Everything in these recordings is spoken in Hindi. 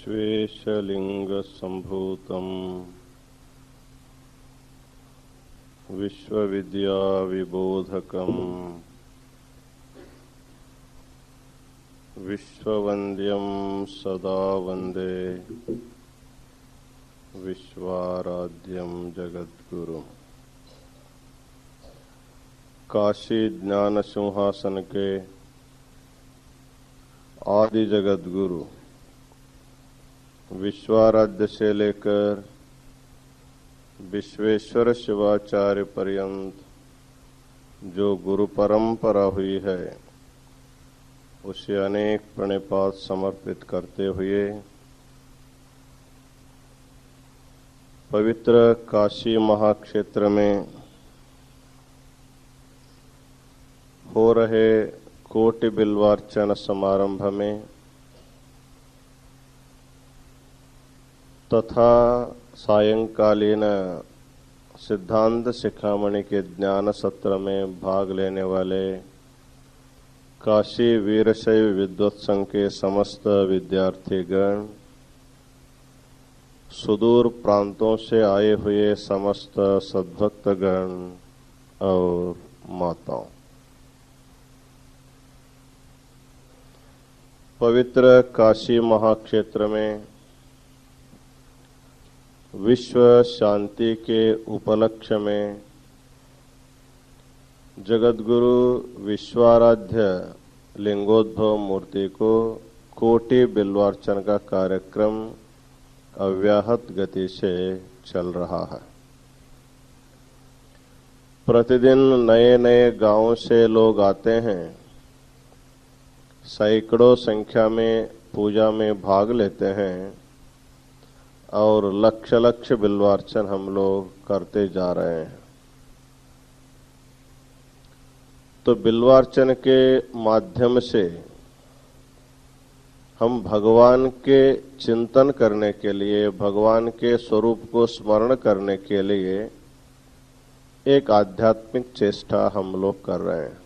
विश्वेशलिंगसंभूतम् विश्वविद्याविबोधकम् विश्ववन्द्यं सदा वन्दे विश्वाराध्यं जगद्गुरु। काशी ज्ञान सिंहासन के आदि जगद्गुरु विश्वाराध्य से लेकर विश्वेश्वर शिवाचार्य पर्यंत जो गुरु परंपरा हुई है उसे अनेक प्रणिपात समर्पित करते हुए पवित्र काशी महाक्षेत्र में हो रहे कोटि बिल्वार्चन समारंभ में तथा सायंकालीन सिद्धांत शिखामणि के ज्ञान सत्र में भाग लेने वाले काशी वीरशैव विद्वत संघ के समस्त विद्यार्थीगण, सुदूर प्रांतों से आए हुए समस्त सद्भक्तगण और माताओं, पवित्र काशी महाक्षेत्र में विश्व शांति के उपलक्ष्य में जगद्गुरु विश्वाराध्य लिंगोद्भव मूर्ति को कोटि बिल्वार्चन का कार्यक्रम अव्याहत गति से चल रहा है। प्रतिदिन नए नए गांवों से लोग आते हैं, सैकड़ों संख्या में पूजा में भाग लेते हैं और लक्ष लक्ष बिल्वार्चन हम लोग करते जा रहे हैं। तो बिल्वार्चन के माध्यम से हम भगवान के चिंतन करने के लिए, भगवान के स्वरूप को स्मरण करने के लिए एक आध्यात्मिक चेष्टा हम लोग कर रहे हैं।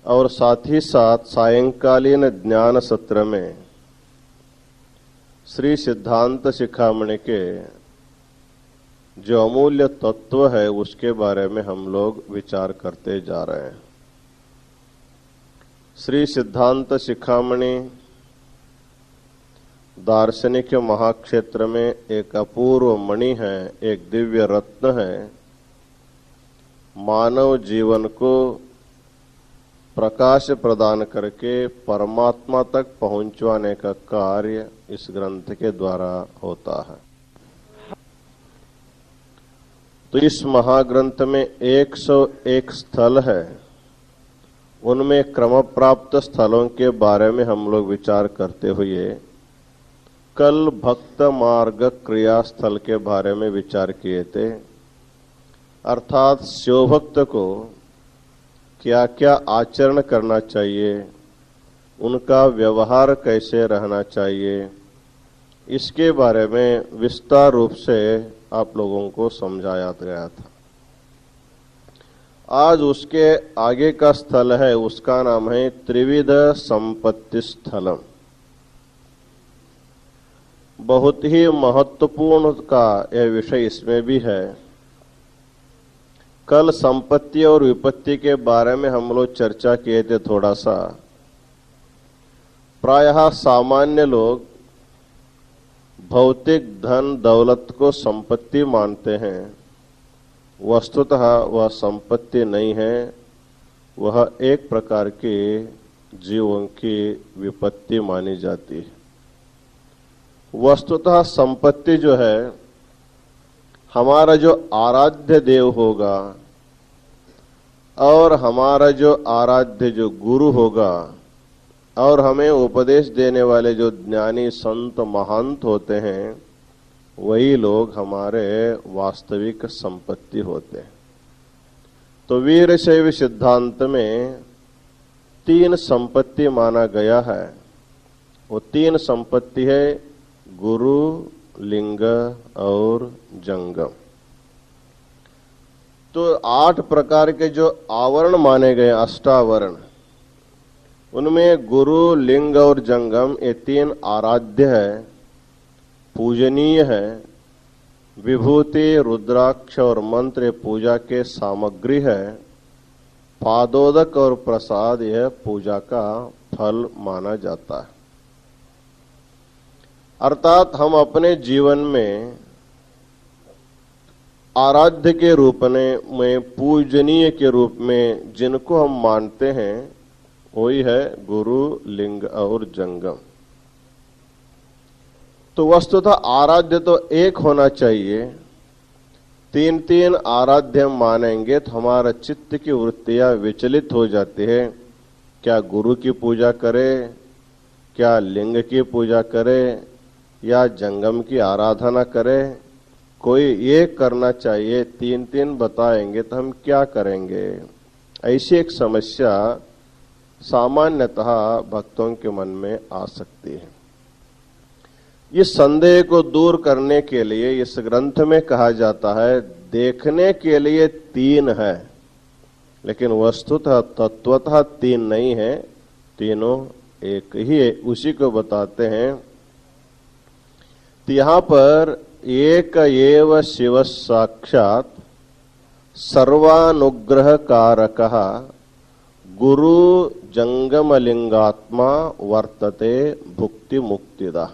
और साथ ही साथ सायंकालीन ज्ञान सत्र में श्री सिद्धांत शिखामणि के जो अमूल्य तत्व है उसके बारे में हम लोग विचार करते जा रहे हैं। श्री सिद्धांत शिखामणि दार्शनिक महाक्षेत्र में एक अपूर्व मणि है, एक दिव्य रत्न है। मानव जीवन को प्रकाश प्रदान करके परमात्मा तक पहुंचवाने का कार्य इस ग्रंथ के द्वारा होता है। तो इस महाग्रंथ में 101 स्थल है। उनमें क्रम प्राप्त स्थलों के बारे में हम लोग विचार करते हुए कल भक्त मार्ग क्रिया स्थल के बारे में विचार किए थे। अर्थात शिवभक्त को क्या क्या आचरण करना चाहिए, उनका व्यवहार कैसे रहना चाहिए, इसके बारे में विस्तार रूप से आप लोगों को समझाया गया था। आज उसके आगे का स्थल है, उसका नाम है त्रिविध संपत्ति स्थलम। बहुत ही महत्वपूर्ण का यह विषय इसमें भी है। कल संपत्ति और विपत्ति के बारे में हम लोग चर्चा किए थे थोड़ा सा। प्रायः सामान्य लोग भौतिक धन दौलत को संपत्ति मानते हैं। वस्तुतः वह संपत्ति नहीं है, वह एक प्रकार की जीवों की विपत्ति मानी जाती है। वस्तुतः संपत्ति जो है, हमारा जो आराध्य देव होगा और हमारा जो आराध्य जो गुरु होगा और हमें उपदेश देने वाले जो ज्ञानी संत महंत होते हैं, वही लोग हमारे वास्तविक संपत्ति होते हैं। तो वीरशैव सिद्धांत में 3 संपत्ति माना गया है। वो 3 संपत्ति है गुरु, लिंग और जंगम। तो 8 प्रकार के जो आवरण माने गए, अष्टावरण, उनमें गुरु, लिंग और जंगम ये तीन आराध्य है, पूजनीय है। विभूति, रुद्राक्ष और मंत्र पूजा के सामग्री है। पादोदक और प्रसाद यह पूजा का फल माना जाता है। अर्थात हम अपने जीवन में आराध्य के रूप में, पूजनीय के रूप में जिनको हम मानते हैं वही है गुरु, लिंग और जंगम। तो वस्तुतः आराध्य तो एक होना चाहिए। तीन तीन आराध्य हम मानेंगे तो हमारा चित्त की वृत्तियां विचलित हो जाती है। क्या गुरु की पूजा करें, क्या लिंग की पूजा करें, या जंगम की आराधना करें? कोई ये करना चाहिए, तीन तीन बताएंगे तो हम क्या करेंगे? ऐसी एक समस्या सामान्यतः भक्तों के मन में आ सकती है। इस संदेह को दूर करने के लिए इस ग्रंथ में कहा जाता है, देखने के लिए तीन है, लेकिन वस्तुतः तत्वतः तीन नहीं है, तीनों एक ही है। उसी को बताते हैं। तो यहां पर एक एव शिव साक्षात सर्वानुग्रह कारकः गुरु जंगमलिंगात्मा वर्तते भुक्ति मुक्तिदः।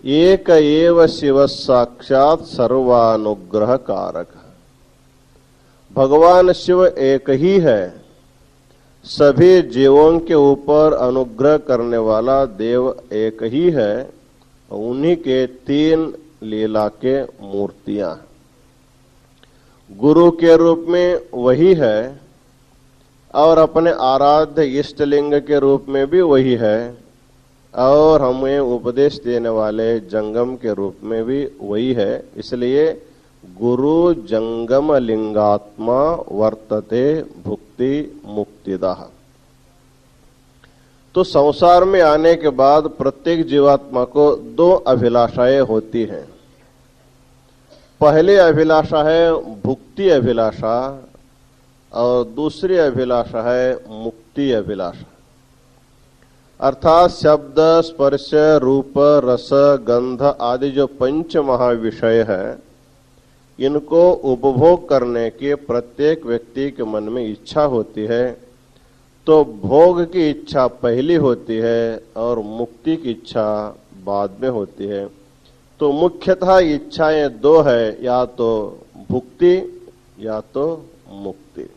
एक एव शिव साक्षात सर्वानुग्रह कारक। भगवान शिव एक ही है, सभी जीवों के ऊपर अनुग्रह करने वाला देव एक ही है। उन्हीं के तीन लीला के मूर्तियां, गुरु के रूप में वही है और अपने आराध्य इष्टलिंग के रूप में भी वही है, और हमें उपदेश देने वाले जंगम के रूप में भी वही है। इसलिए गुरु जंगम लिंगात्मा वर्तते भुक्ति मुक्तिदाः। तो संसार में आने के बाद प्रत्येक जीवात्मा को दो अभिलाषाएं होती हैं। पहली अभिलाषा है भुक्ति अभिलाषा और दूसरी अभिलाषा है मुक्ति अभिलाषा। अर्थात शब्द, स्पर्श, रूप, रस, गंध आदि जो पंच महाविषय है, इनको उपभोग करने की प्रत्येक व्यक्ति के मन में इच्छा होती है। तो भोग की इच्छा पहली होती है और मुक्ति की इच्छा बाद में होती है। तो मुख्यतः इच्छाएं दो है, या तो भुक्ति या तो मुक्ति।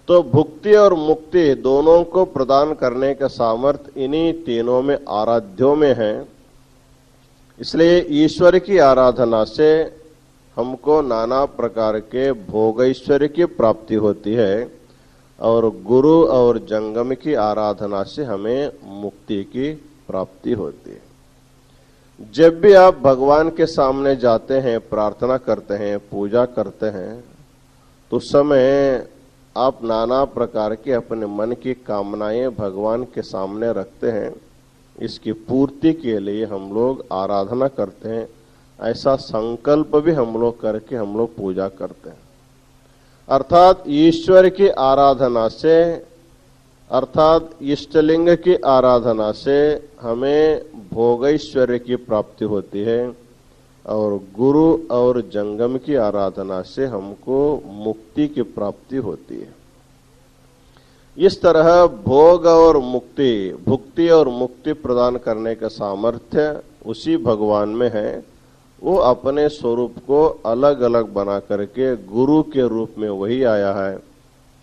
तो भुक्ति और मुक्ति दोनों को प्रदान करने का सामर्थ्य इन्हीं तीनों में आराध्यों में है। इसलिए ईश्वर की आराधना से हमको नाना प्रकार के भोग ऐश्वर्य की प्राप्ति होती है, और गुरु और जंगम की आराधना से हमें मुक्ति की प्राप्ति होती है। जब भी आप भगवान के सामने जाते हैं, प्रार्थना करते हैं, पूजा करते हैं, तो उस समय आप नाना प्रकार के अपने मन की कामनाएं भगवान के सामने रखते हैं। इसकी पूर्ति के लिए हम लोग आराधना करते हैं। ऐसा संकल्प भी हम लोग करके हम लोग पूजा करते हैं। अर्थात ईश्वर की आराधना से, अर्थात इष्टलिंग की आराधना से हमें भोगैश्वर्य की प्राप्ति होती है, और गुरु और जंगम की आराधना से हमको मुक्ति की प्राप्ति होती है। इस तरह भोग और मुक्ति, भुक्ति और मुक्ति प्रदान करने का सामर्थ्य उसी भगवान में है। वो अपने स्वरूप को अलग अलग बना करके गुरु के रूप में वही आया है,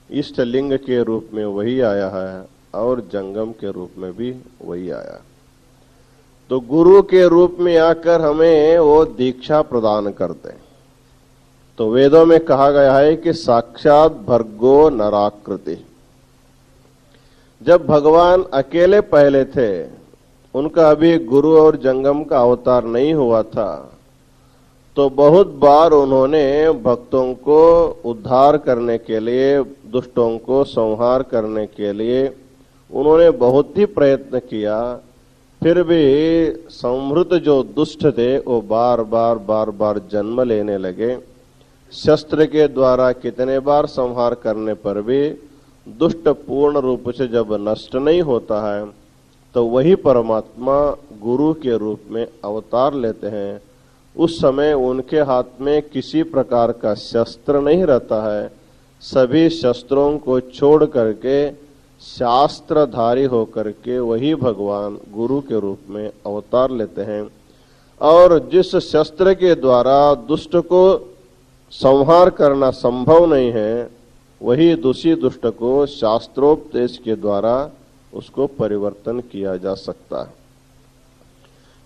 इष्टलिंग के रूप में वही आया है, और जंगम के रूप में भी वही आया। तो गुरु के रूप में आकर हमें वो दीक्षा प्रदान करते हैं। तो वेदों में कहा गया है कि साक्षात भर्गो नराकृति। जब भगवान अकेले पहले थे, उनका अभी गुरु और जंगम का अवतार नहीं हुआ था, तो बहुत बार उन्होंने भक्तों को उद्धार करने के लिए, दुष्टों को संहार करने के लिए उन्होंने बहुत ही प्रयत्न किया। फिर भी संहृत जो दुष्ट थे वो बार बार जन्म लेने लगे। शस्त्र के द्वारा कितने बार संहार करने पर भी दुष्ट पूर्ण रूप से जब नष्ट नहीं होता है तो वही परमात्मा गुरु के रूप में अवतार लेते हैं। उस समय उनके हाथ में किसी प्रकार का शस्त्र नहीं रहता है, सभी शस्त्रों को छोड़ करके शास्त्रधारी होकर के वही भगवान गुरु के रूप में अवतार लेते हैं। और जिस शस्त्र के द्वारा दुष्ट को संहार करना संभव नहीं है, वही दूसरी दुष्ट को शास्त्रोपदेश के द्वारा उसको परिवर्तन किया जा सकता है।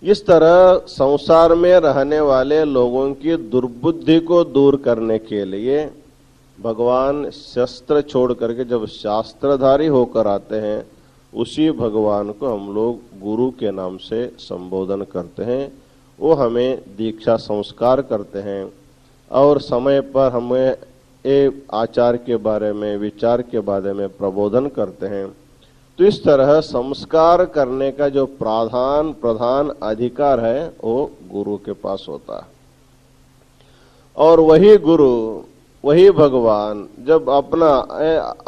इस तरह संसार में रहने वाले लोगों की दुर्बुद्धि को दूर करने के लिए भगवान शस्त्र छोड़ करके जब शास्त्रधारी होकर आते हैं, उसी भगवान को हम लोग गुरु के नाम से संबोधन करते हैं। वो हमें दीक्षा संस्कार करते हैं और समय पर हमें आचार के बारे में, विचार के बारे में प्रबोधन करते हैं। तो इस तरह संस्कार करने का जो प्रधान अधिकार है वो गुरु के पास होता है। और वही गुरु, वही भगवान जब अपना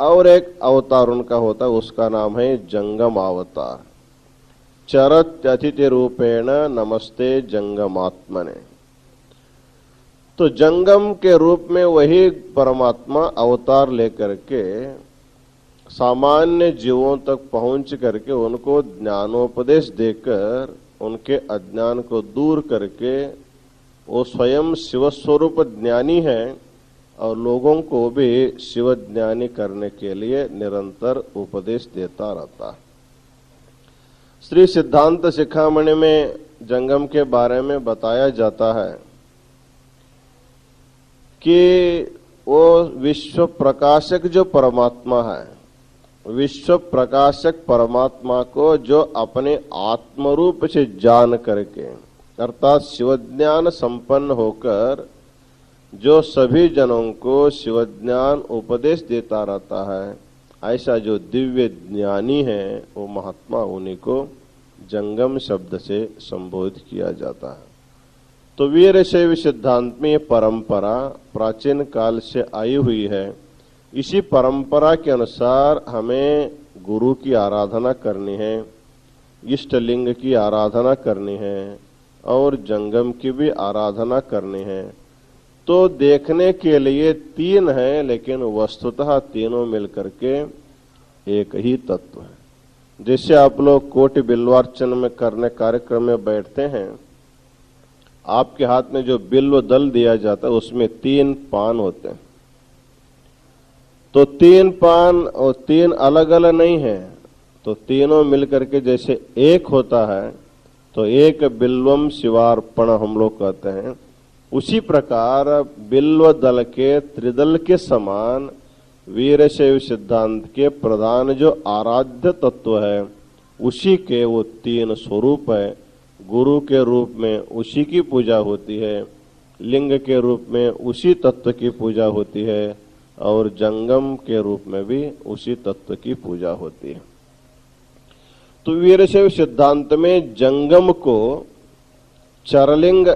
और एक अवतार उनका होता है, उसका नाम है जंगम अवतार। चरत्यतिथि रूपेण नमस्ते जंगमात्मने। तो जंगम के रूप में वही परमात्मा अवतार लेकर के सामान्य जीवों तक पहुंच करके उनको ज्ञानोपदेश देकर उनके अज्ञान को दूर करके वो स्वयं शिवस्वरूप ज्ञानी है और लोगों को भी शिव ज्ञानी करने के लिए निरंतर उपदेश देता रहता है। श्री सिद्धांत शिखामणि में जंगम के बारे में बताया जाता है कि वो विश्व प्रकाशक जो परमात्मा है, विश्व प्रकाशक परमात्मा को जो अपने आत्मरूप से जान करके अर्थात शिवज्ञान संपन्न होकर जो सभी जनों को शिवज्ञान उपदेश देता रहता है, ऐसा जो दिव्य ज्ञानी है वो महात्मा, उन्हीं को जंगम शब्द से संबोधित किया जाता है। तो वीरशैव सिद्धांत में परंपरा प्राचीन काल से आई हुई है। इसी परंपरा के अनुसार हमें गुरु की आराधना करनी है, इष्ट लिंग की आराधना करनी है और जंगम की भी आराधना करनी है। तो देखने के लिए तीन है, लेकिन वस्तुतः तीनों मिलकर के एक ही तत्व है। जैसे आप लोग कोटि बिल्वार्चन में करने कार्यक्रम में बैठते हैं, आपके हाथ में जो बिल्व दल दिया जाता है उसमें 3 पान होते हैं। तो 3 पान और 3 अलग अलग नहीं है, तो तीनों मिलकर के जैसे एक होता है, तो एक बिल्वम शिवार्पण हम लोग कहते हैं। उसी प्रकार बिल्व दल के त्रिदल के समान वीरशैव सिद्धांत के प्रधान जो आराध्य तत्व है, उसी के वो 3 स्वरूप है। गुरु के रूप में उसी की पूजा होती है, लिंग के रूप में उसी तत्व की पूजा होती है और जंगम के रूप में भी उसी तत्व की पूजा होती है। तो वीरशैव सिद्धांत में जंगम को चरलिंग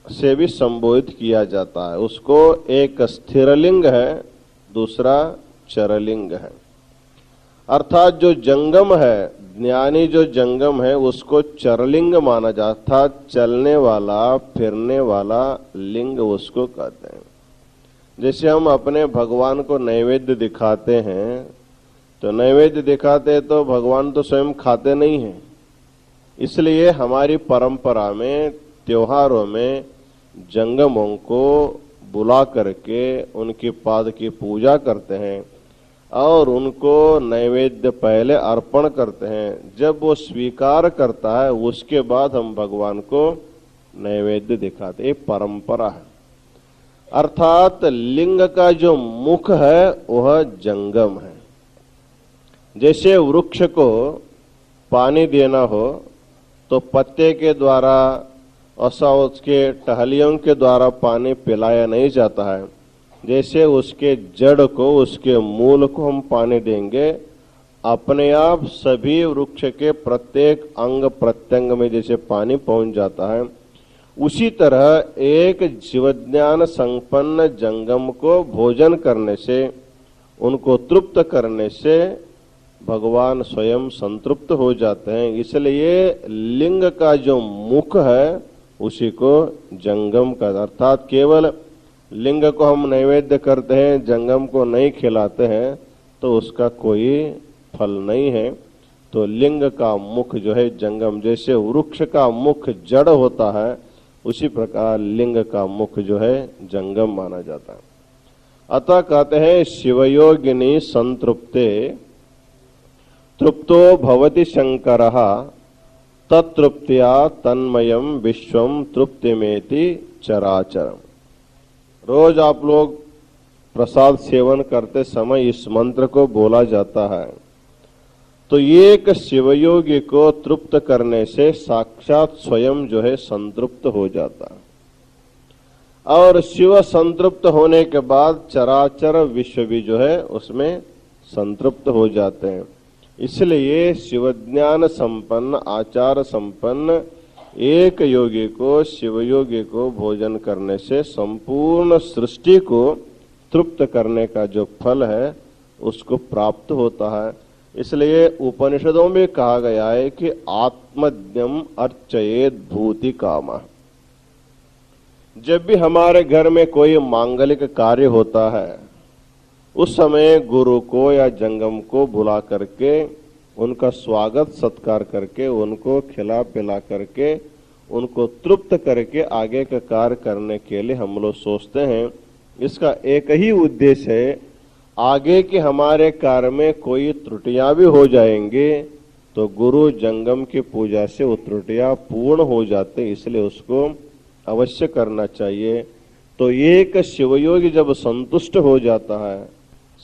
से भी संबोधित किया जाता है। उसको एक स्थिरलिंग है, दूसरा चरलिंग है। अर्थात जो जंगम है, ज्ञानी जो जंगम है, उसको चरलिंग माना जाता, चलने वाला फिरने वाला लिंग उसको कहते हैं। जैसे हम अपने भगवान को नैवेद्य दिखाते हैं, तो नैवेद्य दिखाते तो भगवान तो स्वयं खाते नहीं हैं, इसलिए हमारी परंपरा में त्योहारों में जंगमों को बुला करके उनकी पाद की पूजा करते हैं और उनको नैवेद्य पहले अर्पण करते हैं। जब वो स्वीकार करता है उसके बाद हम भगवान को नैवेद्य दिखाते, ये परंपरा है। अर्थात लिंग का जो मुख है वह जंगम है। जैसे वृक्ष को पानी देना हो तो पत्ते के द्वारा असा उसके टहलियों के द्वारा पानी पिलाया नहीं जाता है। जैसे उसके जड़ को, उसके मूल को हम पानी देंगे, अपने आप सभी वृक्ष के प्रत्येक अंग प्रत्यंग में जैसे पानी पहुंच जाता है, उसी तरह एक जीवज्ञान संपन्न जंगम को भोजन करने से उनको तृप्त करने से भगवान स्वयं संतृप्त हो जाते हैं। इसलिए लिंग का जो मुख है उसी को जंगम का, अर्थात केवल लिंग को हम नैवेद्य करते हैं, जंगम को नहीं खिलाते हैं तो उसका कोई फल नहीं है। तो लिंग का मुख जो है जंगम, जैसे वृक्ष का मुख जड़ होता है उसी प्रकार लिंग का मुख जो है जंगम माना जाता है। अतः कहते हैं शिवयोगिनी संतृप्ते तृप्तो भवति शंकरः तत्तृप्त्या तन्मयम विश्वम तृप्तिमेति चराचरम। रोज आप लोग प्रसाद सेवन करते समय इस मंत्र को बोला जाता है तो एक शिवयोगी को तृप्त करने से साक्षात स्वयं जो है संतृप्त हो जाता है और शिव संतृप्त होने के बाद चराचर विश्व भी जो है उसमें संतृप्त हो जाते हैं। इसलिए शिवज्ञान संपन्न आचार संपन्न एक योगी को, शिवयोगी को भोजन करने से संपूर्ण सृष्टि को तृप्त करने का जो फल है उसको प्राप्त होता है। इसलिए उपनिषदों में कहा गया है कि आत्मज्ञम अर्चयेत भूति कामा। जब भी हमारे घर में कोई मांगलिक कार्य होता है उस समय गुरु को या जंगम को बुला करके उनका स्वागत सत्कार करके उनको खिला पिला करके उनको तृप्त करके आगे का कार्य करने के लिए हम लोग सोचते हैं। इसका एक ही उद्देश्य है, आगे के हमारे कार्य में कोई त्रुटियां भी हो जाएंगे तो गुरु जंगम की पूजा से वो त्रुटियां पूर्ण हो जाते, इसलिए उसको अवश्य करना चाहिए। तो एक शिवयोगी जब संतुष्ट हो जाता है,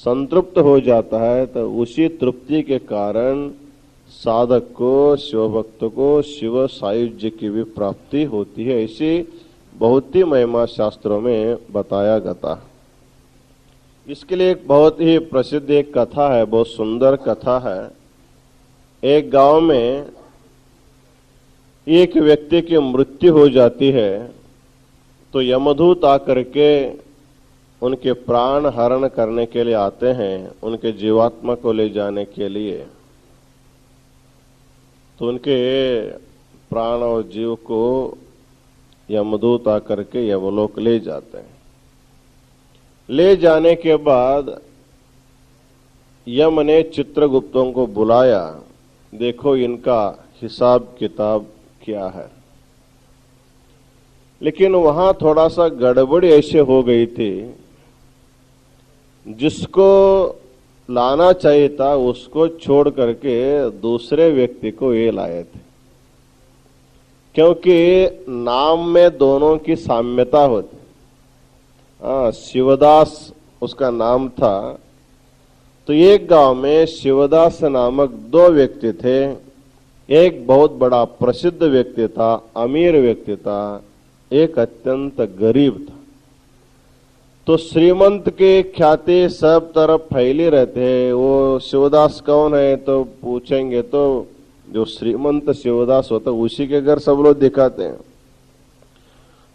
संतृप्त हो जाता है तो उसी तृप्ति के कारण साधक को, शिव भक्त को शिव सायुज्य की भी प्राप्ति होती है। इसी बहुत ही महिमा शास्त्रों में बताया गया। इसके लिए एक बहुत ही प्रसिद्ध एक कथा है, बहुत सुंदर कथा है। एक गांव में एक व्यक्ति की मृत्यु हो जाती है तो यमदूत आकर के उनके प्राण हरण करने के लिए आते हैं, उनके जीवात्मा को ले जाने के लिए। तो उनके प्राण और जीव को यमदूत आकर के यमलोक ले जाते हैं। ले जाने के बाद यम ने चित्रगुप्तों को बुलाया, देखो इनका हिसाब किताब क्या है। लेकिन वहां थोड़ा सा गड़बड़ी ऐसे हो गई थी, जिसको लाना चाहिए था उसको छोड़ करके दूसरे व्यक्ति को ये लाए थे, क्योंकि नाम में दोनों की साम्यता होती। शिवदास उसका नाम था। तो एक गांव में शिवदास नामक दो व्यक्ति थे। एक बहुत बड़ा प्रसिद्ध व्यक्ति था, अमीर व्यक्ति था, एक अत्यंत गरीब था। तो श्रीमंत के ख्याति सब तरफ फैली रहते हैं। वो शिवदास कौन है तो पूछेंगे तो जो श्रीमंत शिवदास होता उसी के घर सब लोग दिखाते हैं।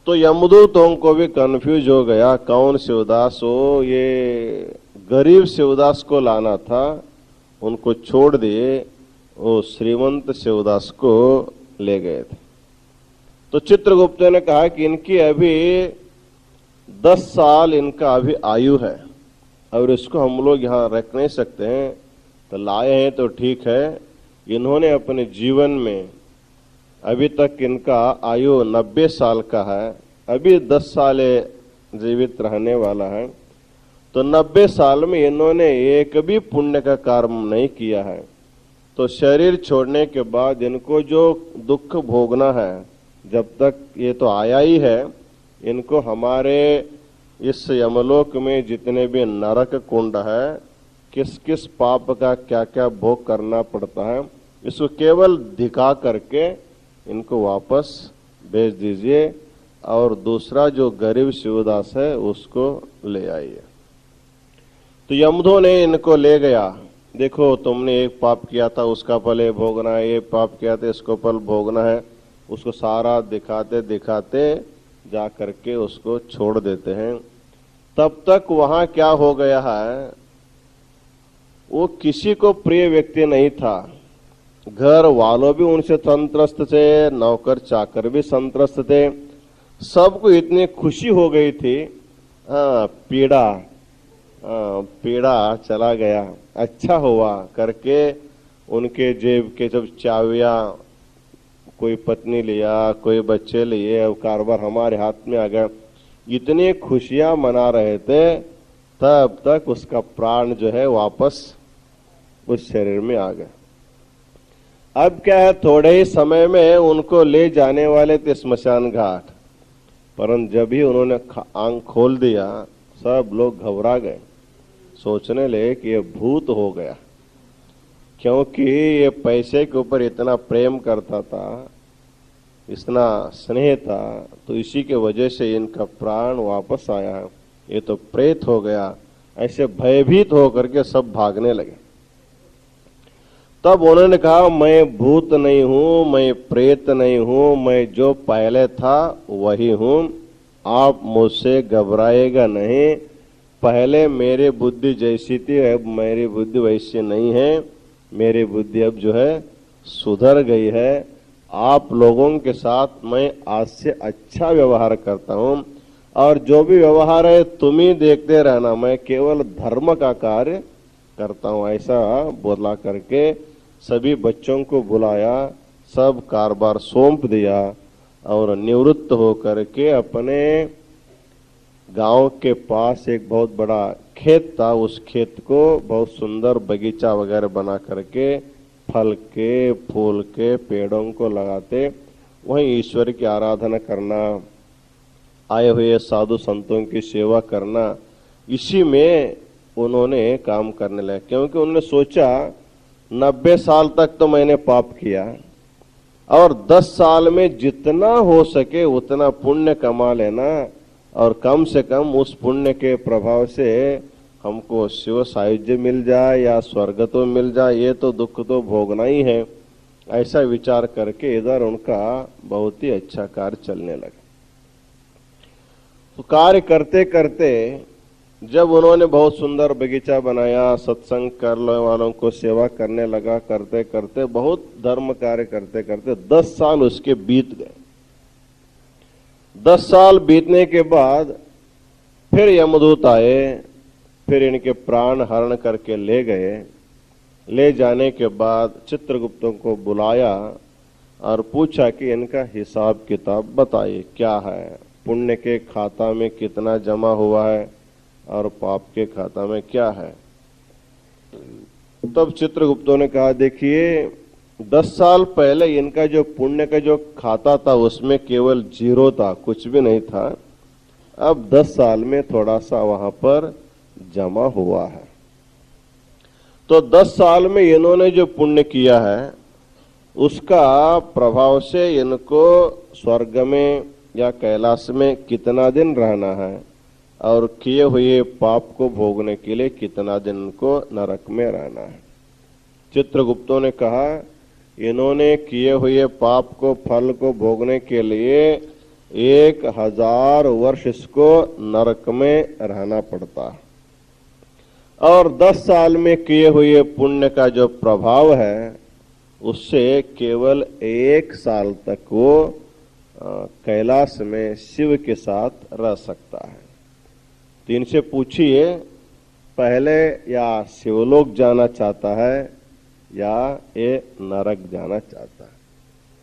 तो यमदूतों को भी कंफ्यूज हो गया, कौन शिवदास हो, ये गरीब शिवदास को लाना था, उनको छोड़ दिए, वो श्रीमंत शिवदास को ले गए थे। तो चित्रगुप्त ने कहा कि इनकी अभी 10 साल इनका अभी आयु है और इसको हम लोग यहाँ रख नहीं सकते हैं, तो लाए हैं तो ठीक है। इन्होंने अपने जीवन में अभी तक इनका आयु 90 साल का है, अभी 10 साल जीवित रहने वाला है। तो 90 साल में इन्होंने एक भी पुण्य का कर्म नहीं किया है। तो शरीर छोड़ने के बाद इनको जो दुख भोगना है, जब तक ये तो आया ही है, इनको हमारे इस यमलोक में जितने भी नरक कुंड है, किस किस पाप का क्या क्या भोग करना पड़ता है, इसको केवल दिखा करके इनको वापस भेज दीजिए और दूसरा जो गरीब शिवदास है उसको ले आइए। तो यमदूत ने इनको ले गया, देखो तुमने एक पाप किया था उसका फल ये भोगना है, ये पाप किया था इसको फल भोगना है, उसको सारा दिखाते दिखाते जा करके उसको छोड़ देते हैं। तब तक वहां क्या हो गया है, वो किसी को प्रिय व्यक्ति नहीं था। घर वालों भी उनसे संतुष्ट थे, नौकर चाकर भी संतुष्ट थे, सबको इतनी खुशी हो गई थी। पीड़ा चला गया, अच्छा हुआ करके उनके जेब के जब चाबियां, कोई पत्नी लिया, कोई बच्चे लिए, अब कारोबार हमारे हाथ में आ गया, इतनी खुशियां मना रहे थे, तब तक उसका प्राण जो है वापस उस शरीर में आ गया। अब क्या है, थोड़े ही समय में उनको ले जाने वाले थे स्मशान घाट, परंतु जब ही उन्होंने आंख खोल दिया, सब लोग घबरा गए, सोचने लगे कि ये भूत हो गया, क्योंकि ये पैसे के ऊपर इतना प्रेम करता था, इतना स्नेह था, तो इसी के वजह से इनका प्राण वापस आया है, ये तो प्रेत हो गया। ऐसे भयभीत होकर के सब भागने लगे। तब उन्होंने कहा, मैं भूत नहीं हूं, मैं प्रेत नहीं हूं, मैं जो पहले था वही हूं, आप मुझसे घबराएगा नहीं। पहले मेरी बुद्धि जैसी थी, अब मेरी बुद्धि वैसी नहीं है, मेरी बुद्धि अब जो है सुधर गई है। आप लोगों के साथ मैं आज से अच्छा व्यवहार करता हूं, और जो भी व्यवहार है तुम ही देखते रहना, मैं केवल धर्म का कार्य करता हूं, ऐसा बोला करके सभी बच्चों को बुलाया, सब कारोबार सौंप दिया और निवृत्त होकर के अपने गांव के पास एक बहुत बड़ा खेत था, उस खेत को बहुत सुंदर बगीचा वगैरह बना करके फल के, फूल के पेड़ों को लगाते, वहीं ईश्वर की आराधना करना, आए हुए साधु संतों की सेवा करना, इसी में उन्होंने काम करने लगे। क्योंकि उन्होंने सोचा 90 साल तक तो मैंने पाप किया, और 10 साल में जितना हो सके उतना पुण्य कमा लेना, और कम से कम उस पुण्य के प्रभाव से हमको शिव सायुज्य मिल जाए या स्वर्ग तो मिल जाए, ये तो दुख तो भोगना ही है। ऐसा विचार करके इधर उनका बहुत ही अच्छा कार्य चलने लगा। तो कार्य करते करते जब उन्होंने बहुत सुंदर बगीचा बनाया, सत्संग करने वालों को सेवा करने लगा, करते करते बहुत धर्म कार्य करते करते 10 साल उसके बीत गए। 10 साल बीतने के बाद फिर यमदूत आए, फिर इनके प्राण हरण करके ले गए। ले जाने के बाद चित्रगुप्तों को बुलाया और पूछा कि इनका हिसाब किताब बताइए, क्या है, पुण्य के खाता में कितना जमा हुआ है और पाप के खाता में क्या है। तब चित्रगुप्तों ने कहा, देखिए 10 साल पहले इनका जो पुण्य का जो खाता था उसमें केवल 0 था, कुछ भी नहीं था। अब 10 साल में थोड़ा सा वहां पर जमा हुआ है। तो 10 साल में इन्होंने जो पुण्य किया है उसका प्रभाव से इनको स्वर्ग में या कैलाश में कितना दिन रहना है, और किए हुए पाप को भोगने के लिए कितना दिन को नरक में रहना है। चित्रगुप्तों ने कहा, इन्होंने किए हुए पाप को, फल को भोगने के लिए 1000 वर्ष इसको नरक में रहना पड़ता, और 10 साल में किए हुए पुण्य का जो प्रभाव है उससे केवल 1 साल तक वो कैलाश में शिव के साथ रह सकता है। तो इनसे पूछिए, पहले या शिवलोक जाना चाहता है या ये नरक जाना चाहता है।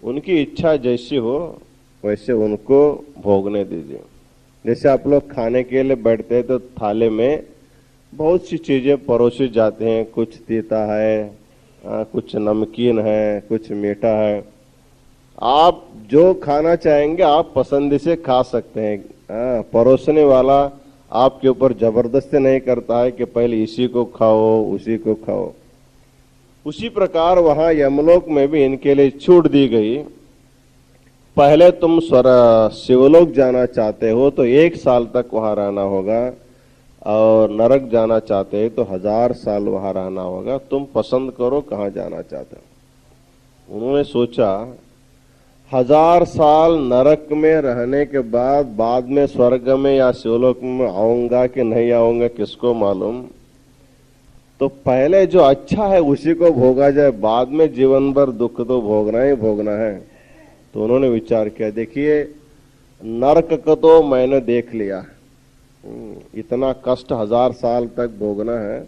उनकी इच्छा जैसी हो वैसे उनको भोगने दीजिए। जैसे आप लोग खाने के लिए बैठते हैं तो थाले में बहुत सी चीजें परोसी जाते हैं, कुछ तीता है, कुछ नमकीन है, कुछ मीठा है। आप जो खाना चाहेंगे आप पसंद से खा सकते हैं। परोसने वाला आपके ऊपर जबरदस्ती नहीं करता है कि पहले इसी को खाओ, उसी को खाओ। उसी प्रकार वहां यमलोक में भी इनके लिए छूट दी गई। पहले तुम शिवलोक जाना चाहते हो तो 1 साल तक वहां रहना होगा, और नरक जाना चाहते हैं तो 1000 साल वहां रहना होगा। तुम पसंद करो कहां जाना चाहते हो। उन्होंने सोचा 1000 साल नरक में रहने के बाद में स्वर्ग में या शिवलोक में आऊंगा कि नहीं आऊंगा किसको मालूम। तो पहले जो अच्छा है उसी को भोगा जाए, बाद में जीवन भर दुख तो भोगना ही भोगना है। तो उन्होंने विचार किया, देखिए नरक को तो मैंने देख लिया, इतना कष्ट 1000 साल तक भोगना है,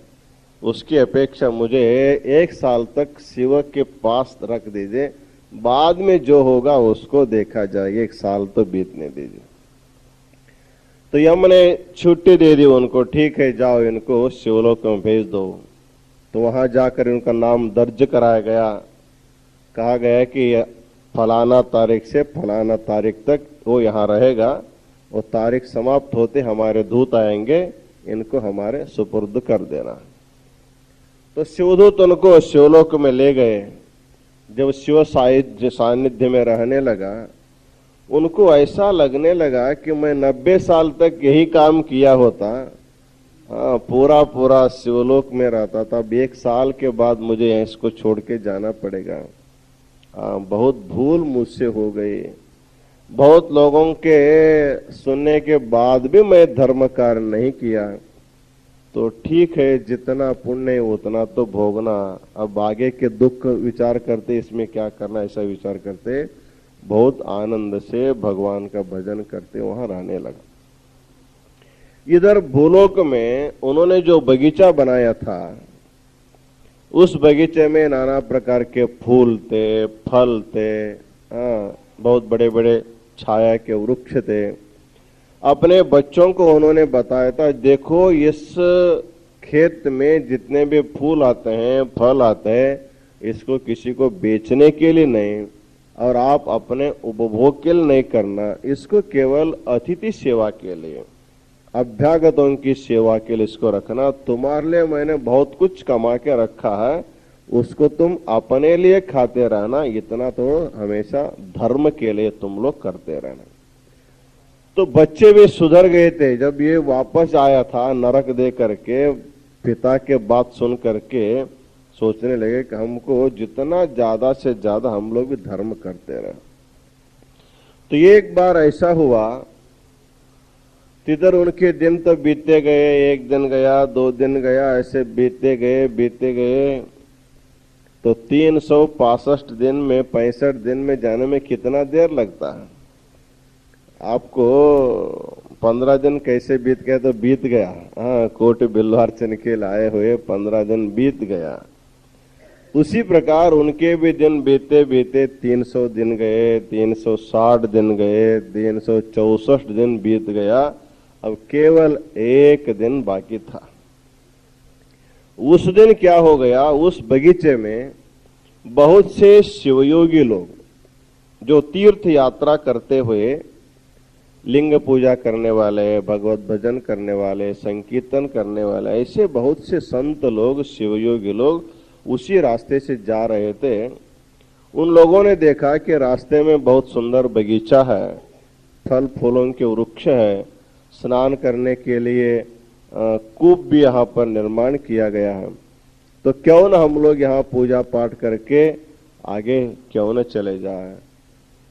उसकी अपेक्षा मुझे 1 साल तक शिव के पास रख दीजिए, बाद में जो होगा उसको देखा जाएगा, 1 साल तो बीतने दीजिए। तो यम ने छुट्टी दे दी उनको, ठीक है जाओ इनको शिवलोक में भेज दो। तो वहां जाकर इनका नाम दर्ज कराया गया, कहा गया कि फलाना तारीख से फलाना तारीख तक वो यहाँ रहेगा, वो तारीख समाप्त होते हमारे दूत आएंगे, इनको हमारे सुपुर्द कर देना। तो शिवदूत उनको शिवलोक में ले गए। जब शिव सानिध्य में रहने लगा, उनको ऐसा लगने लगा कि मैं 90 साल तक यही काम किया होता, पूरा पूरा शिवलोक में रहता था, अब 1 साल के बाद मुझे इसको छोड़ के जाना पड़ेगा। बहुत भूल मुझसे हो गई, बहुत लोगों के सुनने के बाद भी मैं धर्म कार्य नहीं किया। तो ठीक है, जितना पुण्य है उतना तो भोगना, अब आगे के दुख विचार करते, इसमें क्या करना ऐसा विचार करते, बहुत आनंद से भगवान का भजन करते वहां रहने लगा। इधर भूलोक में उन्होंने जो बगीचा बनाया था, उस बगीचे में नाना प्रकार के फूल थे, फल थे, बहुत बड़े बड़े छाया के वृक्ष थे। अपने बच्चों को उन्होंने बताया था, देखो इस खेत में जितने भी फूल आते हैं, फल आते हैं, इसको किसी को बेचने के लिए नहीं और आप अपने उपभोग के लिए नहीं करना, इसको केवल अतिथि सेवा के लिए, अभ्यागतों की सेवा के लिए इसको रखना। तुम्हारे लिए मैंने बहुत कुछ कमा के रखा है, उसको तुम अपने लिए खाते रहना, इतना तो हमेशा धर्म के लिए तुम लोग करते रहना। तो बच्चे भी सुधर गए थे। जब ये वापस आया था नरक दे करके, पिता के बात सुन करके सोचने लगे कि हमको जितना ज्यादा से ज्यादा हम लोग भी धर्म करते रहे। तो ये एक बार ऐसा हुआ, तिधर उनके दिन तो बीते गए, 1 दिन गया, 2 दिन गया, ऐसे बीते गए। तो 365 दिन में 65 दिन में जाने में कितना देर लगता है? आपको 15 दिन कैसे बीत गया तो बीत गया, कोट बिल्वार्चन के लाए हुए 15 दिन बीत गया। उसी प्रकार उनके भी दिन बीते बीते 300 दिन गए, 360 दिन गए, 364 दिन बीत गया। अब केवल 1 दिन बाकी था। उस दिन क्या हो गया, उस बगीचे में बहुत से शिवयोगी लोग जो तीर्थ यात्रा करते हुए, लिंग पूजा करने वाले, भगवत भजन करने वाले, संकीर्तन करने वाले, ऐसे बहुत से संत लोग, शिवयोगी लोग उसी रास्ते से जा रहे थे। उन लोगों ने देखा कि रास्ते में बहुत सुंदर बगीचा है, फल फूलों के वृक्ष है, स्नान करने के लिए कूप भी यहाँ पर निर्माण किया गया है, तो क्यों न हम लोग यहाँ पूजा पाठ करके आगे क्यों न चले जाए।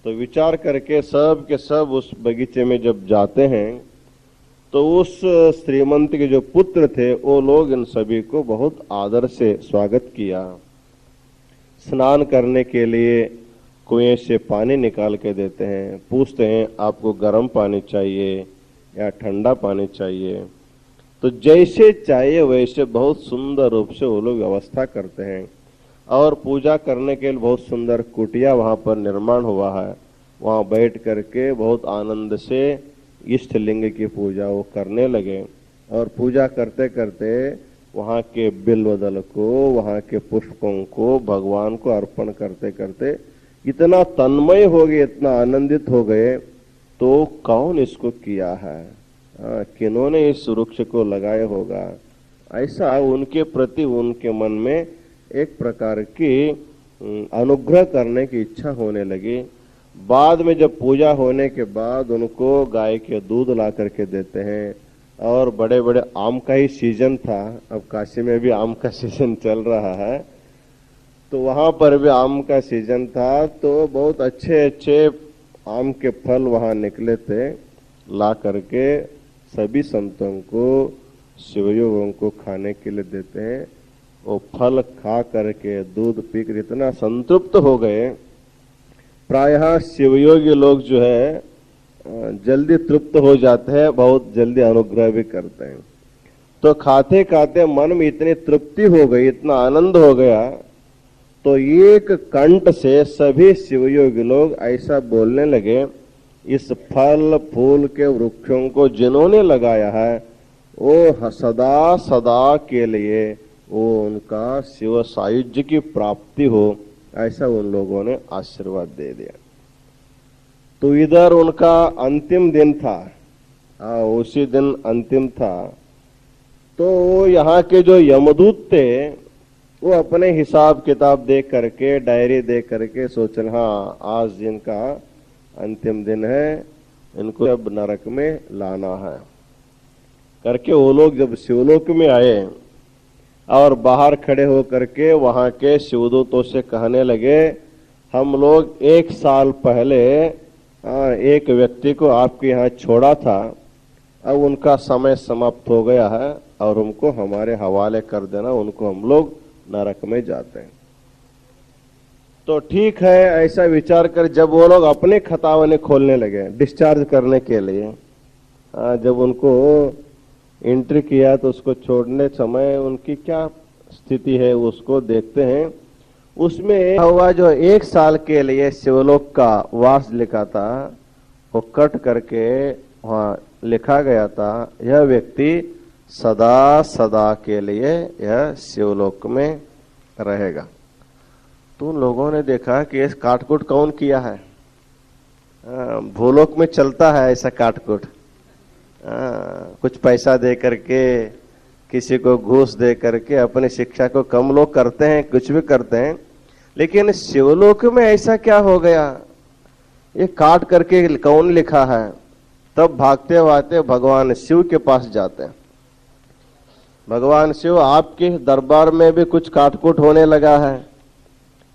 तो विचार करके सब के सब उस बगीचे में जब जाते हैं, तो उस श्रीमंत के जो पुत्र थे वो लोग इन सभी को बहुत आदर से स्वागत किया। स्नान करने के लिए कुएं से पानी निकाल के देते हैं, पूछते हैं आपको गर्म पानी चाहिए या ठंडा पानी चाहिए। तो जैसे चाहिए वैसे बहुत सुंदर रूप से वो लोग व्यवस्था करते हैं। और पूजा करने के लिए बहुत सुंदर कुटिया वहां पर निर्माण हुआ है, वहां बैठ करके बहुत आनंद से इष्ट लिंग की पूजा वो करने लगे। और पूजा करते करते वहां के बिल्वदल को, वहां के पुष्पों को भगवान को अर्पण करते करते इतना तन्मय हो गए, इतना आनंदित हो गए, तो कौन इसको किया है, किन्होंने इस वृक्ष को लगाया होगा, ऐसा उनके प्रति उनके मन में एक प्रकार की अनुग्रह करने की इच्छा होने लगी। बाद में जब पूजा होने के बाद उनको गाय के दूध ला करके देते हैं। और बड़े बड़े आम का ही सीजन था, अब काशी में भी आम का सीजन चल रहा है, तो वहां पर भी आम का सीजन था, तो बहुत अच्छे अच्छे आम के फल वहां निकले थे, ला करके सभी संतों को, शिवयोगों को खाने के लिए देते हैं। वो फल खा करके दूध पीकर इतना संतृप्त हो गए, प्रायः शिवयोगी लोग जो है जल्दी तृप्त हो जाते हैं, बहुत जल्दी अनुग्रह भी करते हैं। तो खाते खाते मन में इतनी तृप्ति हो गई, इतना आनंद हो गया, तो एक कंठ से सभी शिवयोगी लोग ऐसा बोलने लगे, इस फल फूल के वृक्षों को जिन्होंने लगाया है वो सदा सदा के लिए वो उनका शिव सायुज्य की प्राप्ति हो, ऐसा उन लोगों ने आशीर्वाद दे दिया। तो इधर उनका अंतिम दिन था, उसी दिन अंतिम था। तो यहाँ के जो यमदूत थे वो अपने हिसाब किताब देख करके, डायरी देख करके सोचन, हाँ आज दिन का अंतिम दिन है, इनको अब नरक में लाना है करके वो लोग जब शिवलोक में आए और बाहर खड़े हो करके वहां के शिवदूतों से कहने लगे, हम लोग 1 साल पहले एक व्यक्ति को आपके यहाँ छोड़ा था, अब उनका समय समाप्त हो गया है और उनको हमारे हवाले कर देना, उनको हम लोग नरक में जाते हैं। तो ठीक है, ऐसा विचार कर जब वो लोग अपने खतावने खोलने लगे डिस्चार्ज करने के लिए, जब उनको एंट्री किया तो उसको छोड़ने समय उनकी क्या स्थिति है उसको देखते हैं। उसमें हुआ जो 1 साल के लिए शिवलोक का वास लिखा था वो कट करके वहां लिखा गया था, यह व्यक्ति सदा सदा के लिए यह शिवलोक में रहेगा। तो उन लोगों ने देखा कि इस काटकुट कौन किया है, भूलोक में चलता है ऐसा काटकुट, कुछ पैसा दे करके, किसी को घूस दे करके अपनी शिक्षा को कम लोग करते हैं, कुछ भी करते हैं, लेकिन शिवलोक में ऐसा क्या हो गया, ये काट करके कौन लिखा है। तब भागते भागते भगवान शिव के पास जाते हैं। भगवान शिव, आपके दरबार में भी कुछ काटकुट होने लगा है,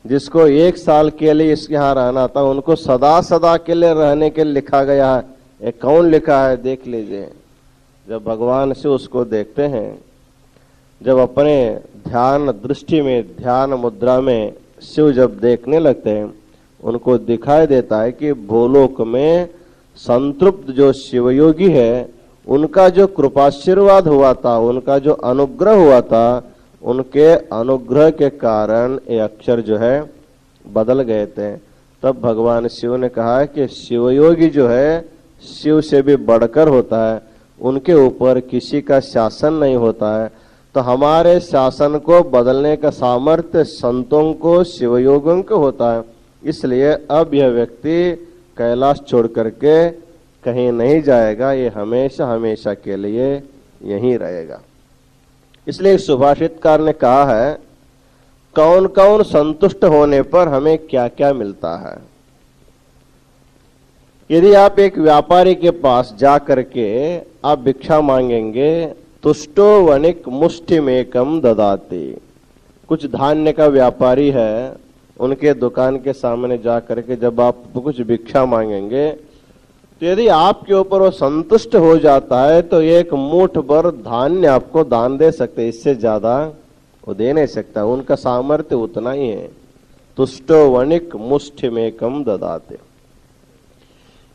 जिसको 1 साल के लिए इसके यहाँ रहना था उनको सदा सदा के लिए रहने के लिए लिखा गया है, ये कौन लिखा है देख लीजिए। जब भगवान शिव उसको देखते हैं, जब अपने ध्यान दृष्टि में, ध्यान मुद्रा में शिव जब देखने लगते हैं, उनको दिखाई देता है कि भूलोक में संतृप्त जो शिवयोगी है उनका जो कृपाशीर्वाद हुआ था, उनका जो अनुग्रह हुआ था, उनके अनुग्रह के कारण ये अक्षर जो है बदल गए थे। तब भगवान शिव ने कहा कि शिवयोगी जो है शिव से भी बढ़कर होता है, उनके ऊपर किसी का शासन नहीं होता है। तो हमारे शासन को बदलने का सामर्थ्य संतों को, शिवयोगियों को होता है। इसलिए अब यह व्यक्ति कैलाश छोड़ करके कहीं नहीं जाएगा, ये हमेशा हमेशा के लिए यहीं रहेगा। इसलिए सुभाषितकार ने कहा है, कौन कौन संतुष्ट होने पर हमें क्या क्या मिलता है। यदि आप एक व्यापारी के पास जा करके आप भिक्षा मांगेंगे, तुष्टो वनिक मुष्टिमेकम ददाति। कुछ धान्य का व्यापारी है, उनके दुकान के सामने जा करके जब आप कुछ भिक्षा मांगेंगे, तो यदि आपके ऊपर वो संतुष्ट हो जाता है तो एक मुठ भर धान्य आपको दान दे सकते, इससे ज्यादा वो दे नहीं सकता, उनका सामर्थ्य उतना ही है। तुष्टो वनिक मुष्टिमेकम ददाते।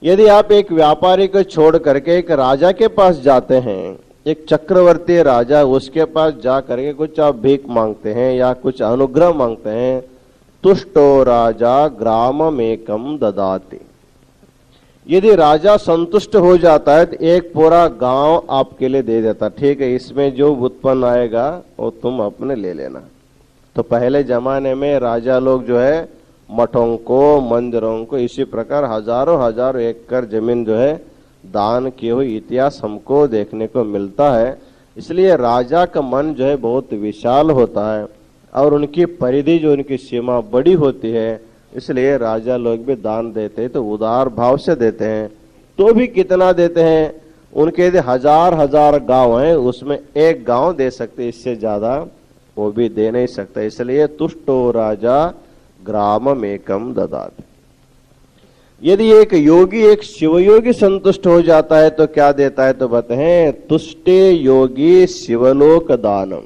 यदि आप एक व्यापारी को छोड़ करके एक राजा के पास जाते हैं, एक चक्रवर्ती राजा, उसके पास जा करके कुछ आप भीख मांगते हैं या कुछ अनुग्रह मांगते हैं, तुष्टो राजा ग्राममेकम ददाति। यदि राजा संतुष्ट हो जाता है तो एक पूरा गांव आपके लिए दे देता, ठीक है इसमें जो उत्पन्न आएगा वो तुम अपने ले लेना। तो पहले जमाने में राजा लोग जो है मठों को, मंदिरों को, इसी प्रकार हजारों हजारों एकड़ जमीन जो है दान किए हुए इतिहास हमको देखने को मिलता है। इसलिए राजा का मन जो है बहुत विशाल होता है और उनकी परिधि जो उनकी सीमा बड़ी होती है, इसलिए राजा लोग भी दान देते हैं तो उदार भाव से देते हैं। तो भी कितना देते हैं, उनके यदि हजार हजार गांव हैं उसमें एक गांव दे सकते, इससे ज्यादा वो भी दे नहीं सकता। इसलिए तुष्टो राजा ग्राममेकम ददाति। यदि एक योगी, एक शिवयोगी संतुष्ट हो जाता है तो क्या देता है, तो बताते हैं तुष्टे योगी शिवलोक दानम।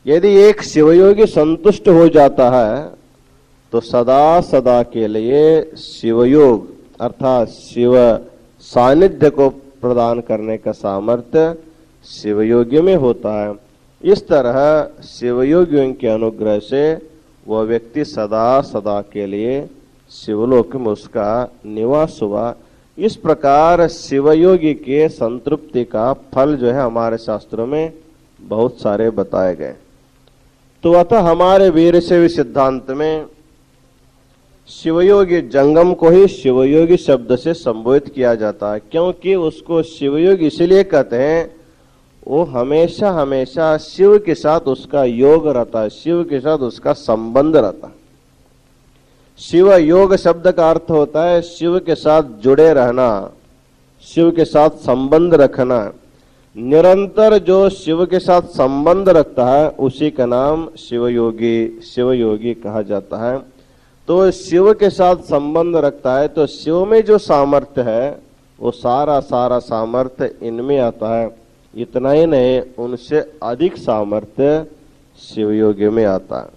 यदि एक शिवयोगी संतुष्ट हो जाता है तो सदा सदा के लिए शिवयोग अर्थात शिव सानिध्य को प्रदान करने का सामर्थ्य शिवयोगी में होता है। इस तरह शिवयोगियों के अनुग्रह से वह व्यक्ति सदा सदा के लिए शिवलोक में उसका निवास हुआ। इस प्रकार शिवयोगी के संतृप्ति का फल जो है हमारे शास्त्रों में बहुत सारे बताए गए। तो अतः हमारे वीरशैव सिद्धांत में शिवयोगी जंगम को ही शिवयोगी शब्द से संबोधित किया जाता है, क्योंकि उसको शिवयोगी इसलिए कहते हैं वो हमेशा हमेशा शिव के साथ उसका योग रहता है, शिव के साथ उसका संबंध रहता है। शिव योग शब्द का अर्थ होता है शिव के साथ जुड़े रहना, शिव के साथ संबंध रखना। निरंतर जो शिव के साथ संबंध रखता है उसी का नाम शिवयोगी कहा जाता है। तो शिव के साथ संबंध रखता है तो शिव में जो सामर्थ्य है वो सारा सामर्थ्य इनमें आता है। इतना ही नहीं, उनसे अधिक सामर्थ्य शिवयोगी में आता है।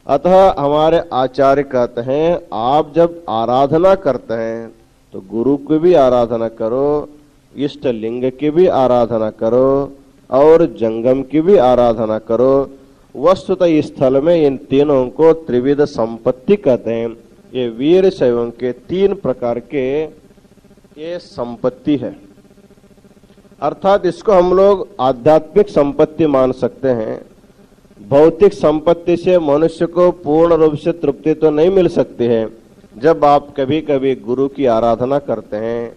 अतः हमारे आचार्य कहते हैं आप जब आराधना करते हैं तो गुरु की भी आराधना करो, इष्ट लिंग की भी आराधना करो और जंगम की भी आराधना करो। वस्तुतः इस स्थल में इन तीनों को त्रिविध संपत्ति कहते हैं। ये वीर शैवों के 3 प्रकार के ये संपत्ति है, अर्थात इसको हम लोग आध्यात्मिक संपत्ति मान सकते हैं। भौतिक संपत्ति से मनुष्य को पूर्ण रूप से तृप्ति तो नहीं मिल सकती है। जब आप कभी कभी गुरु की आराधना करते हैं,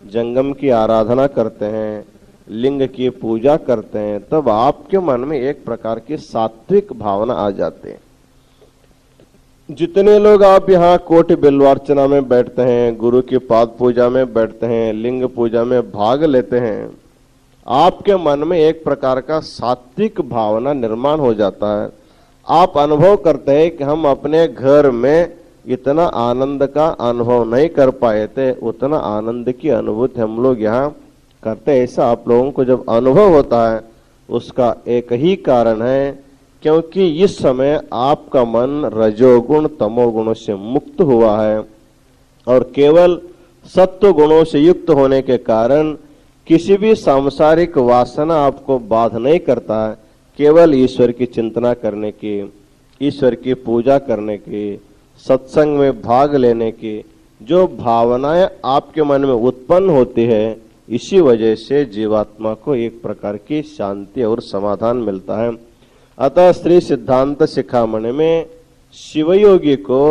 जंगम की आराधना करते हैं, लिंग की पूजा करते हैं, तब आपके मन में एक प्रकार की सात्विक भावना आ जाती है। जितने लोग आप यहाँ कोटि बिल्वार्चना में बैठते हैं, गुरु की पाद पूजा में बैठते हैं, लिंग पूजा में भाग लेते हैं, आपके मन में एक प्रकार का सात्विक भावना निर्माण हो जाता है। आप अनुभव करते हैं कि हम अपने घर में इतना आनंद का अनुभव नहीं कर पाए थे, उतना आनंद की अनुभूति हम लोग यहाँ करते हैं। ऐसा आप लोगों को जब अनुभव होता है उसका एक ही कारण है, क्योंकि इस समय आपका मन रजोगुण तमोगुणों से मुक्त हुआ है और केवल सत्व गुणों से युक्त होने के कारण किसी भी सांसारिक वासना आपको बाध नहीं करता है। केवल ईश्वर की चिंतना करने की, ईश्वर की पूजा करने की, सत्संग में भाग लेने की जो भावनाएं आपके मन में उत्पन्न होती है, इसी वजह से जीवात्मा को एक प्रकार की शांति और समाधान मिलता है। अतः श्री सिद्धांत शिखामणि में शिवयोगी को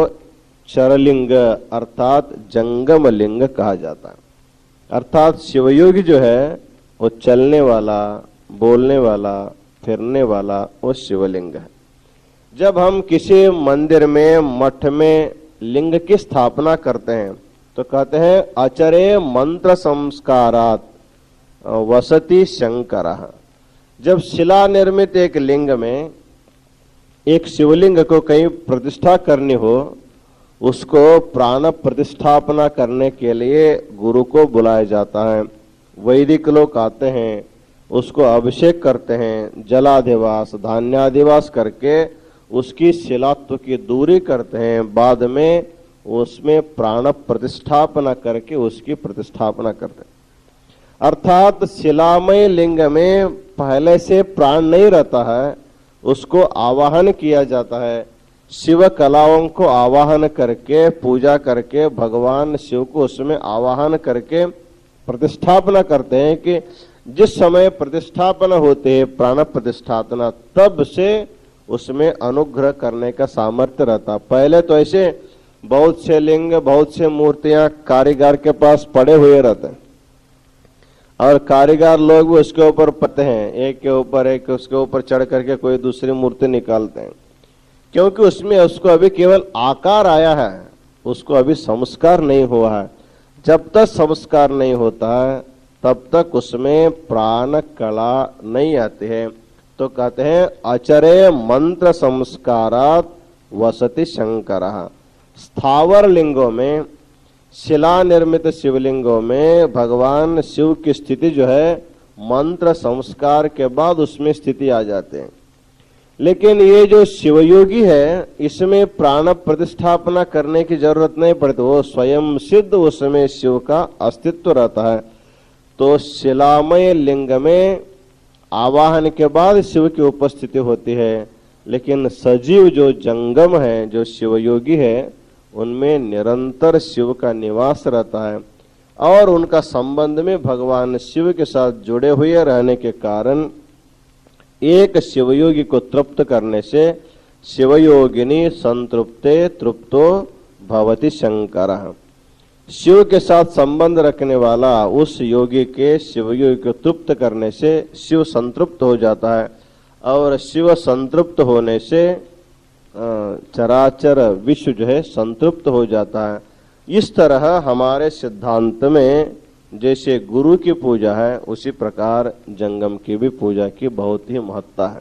चरलिंग अर्थात जंगम लिंग कहा जाता है। अर्थात शिवयोगी जो है वो चलने वाला, बोलने वाला, फिरने वाला वो शिवलिंग है। जब हम किसी मंदिर में, मठ में लिंग की स्थापना करते हैं तो कहते हैं आचरे मंत्र संस्कारात वसति शंकरः। जब शिला निर्मित एक लिंग में एक शिवलिंग को कहीं प्रतिष्ठा करनी हो, उसको प्राण प्रतिष्ठापना करने के लिए गुरु को बुलाया जाता है। वैदिक लोग आते हैं, उसको अभिषेक करते हैं, जलाधिवास धान्याधिवास करके उसकी शिलात्व की दूरी करते हैं, बाद में उसमें प्राण प्रतिष्ठापना करके उसकी प्रतिष्ठापना करते हैं। अर्थात शिलामय लिंग में पहले से प्राण नहीं रहता है, उसको आवाहन किया जाता है। शिव कलाओं को आवाहन करके, पूजा करके भगवान शिव को उसमें आवाहन करके प्रतिष्ठापना करते हैं कि जिस समय प्रतिष्ठापना होती है प्राण प्रतिष्ठापना, तब से उसमें अनुग्रह करने का सामर्थ्य रहता। पहले तो ऐसे बहुत से लिंग, बहुत से मूर्तियां कारीगर के पास पड़े हुए रहते हैं और कारीगर लोग भी उसके ऊपर पड़ते हैं, एक के ऊपर एक, उसके ऊपर चढ़ करके कोई दूसरी मूर्ति निकालते हैं, क्योंकि उसमें उसको अभी केवल आकार आया है, उसको अभी संस्कार नहीं हुआ है। जब तक संस्कार नहीं होता है तब तक उसमें प्राण कला नहीं आती है। तो कहते हैं आचर्य मंत्र संस्कारात वसति शंकरः। स्थावर लिंगों में, शिला निर्मित शिवलिंगों में भगवान शिव की स्थिति जो है मंत्र संस्कार के बाद उसमें स्थिति आ जाते हैं। लेकिन ये जो शिवयोगी है इसमें प्राण प्रतिष्ठापना करने की जरूरत नहीं पड़ती, वो स्वयं सिद्ध उसमें शिव का अस्तित्व रहता है। तो शिलामय लिंग में आवाहन के बाद शिव की उपस्थिति होती है, लेकिन सजीव जो जंगम है, जो शिवयोगी है, उनमें निरंतर शिव का निवास रहता है और उनका संबंध में भगवान शिव के साथ जुड़े हुए रहने के कारण एक शिवयोगी को तृप्त करने से शिवयोगिनी संतृप्ते तृप्तो भवति शंकरः। शिव के साथ संबंध रखने वाला उस योगी के शिवयोगी को तृप्त करने से शिव संतृप्त हो जाता है और शिव संतृप्त होने से चराचर विश्व जो है संतृप्त हो जाता है। इस तरह हमारे सिद्धांत में जैसे गुरु की पूजा है, उसी प्रकार जंगम की भी पूजा की बहुत ही महत्ता है।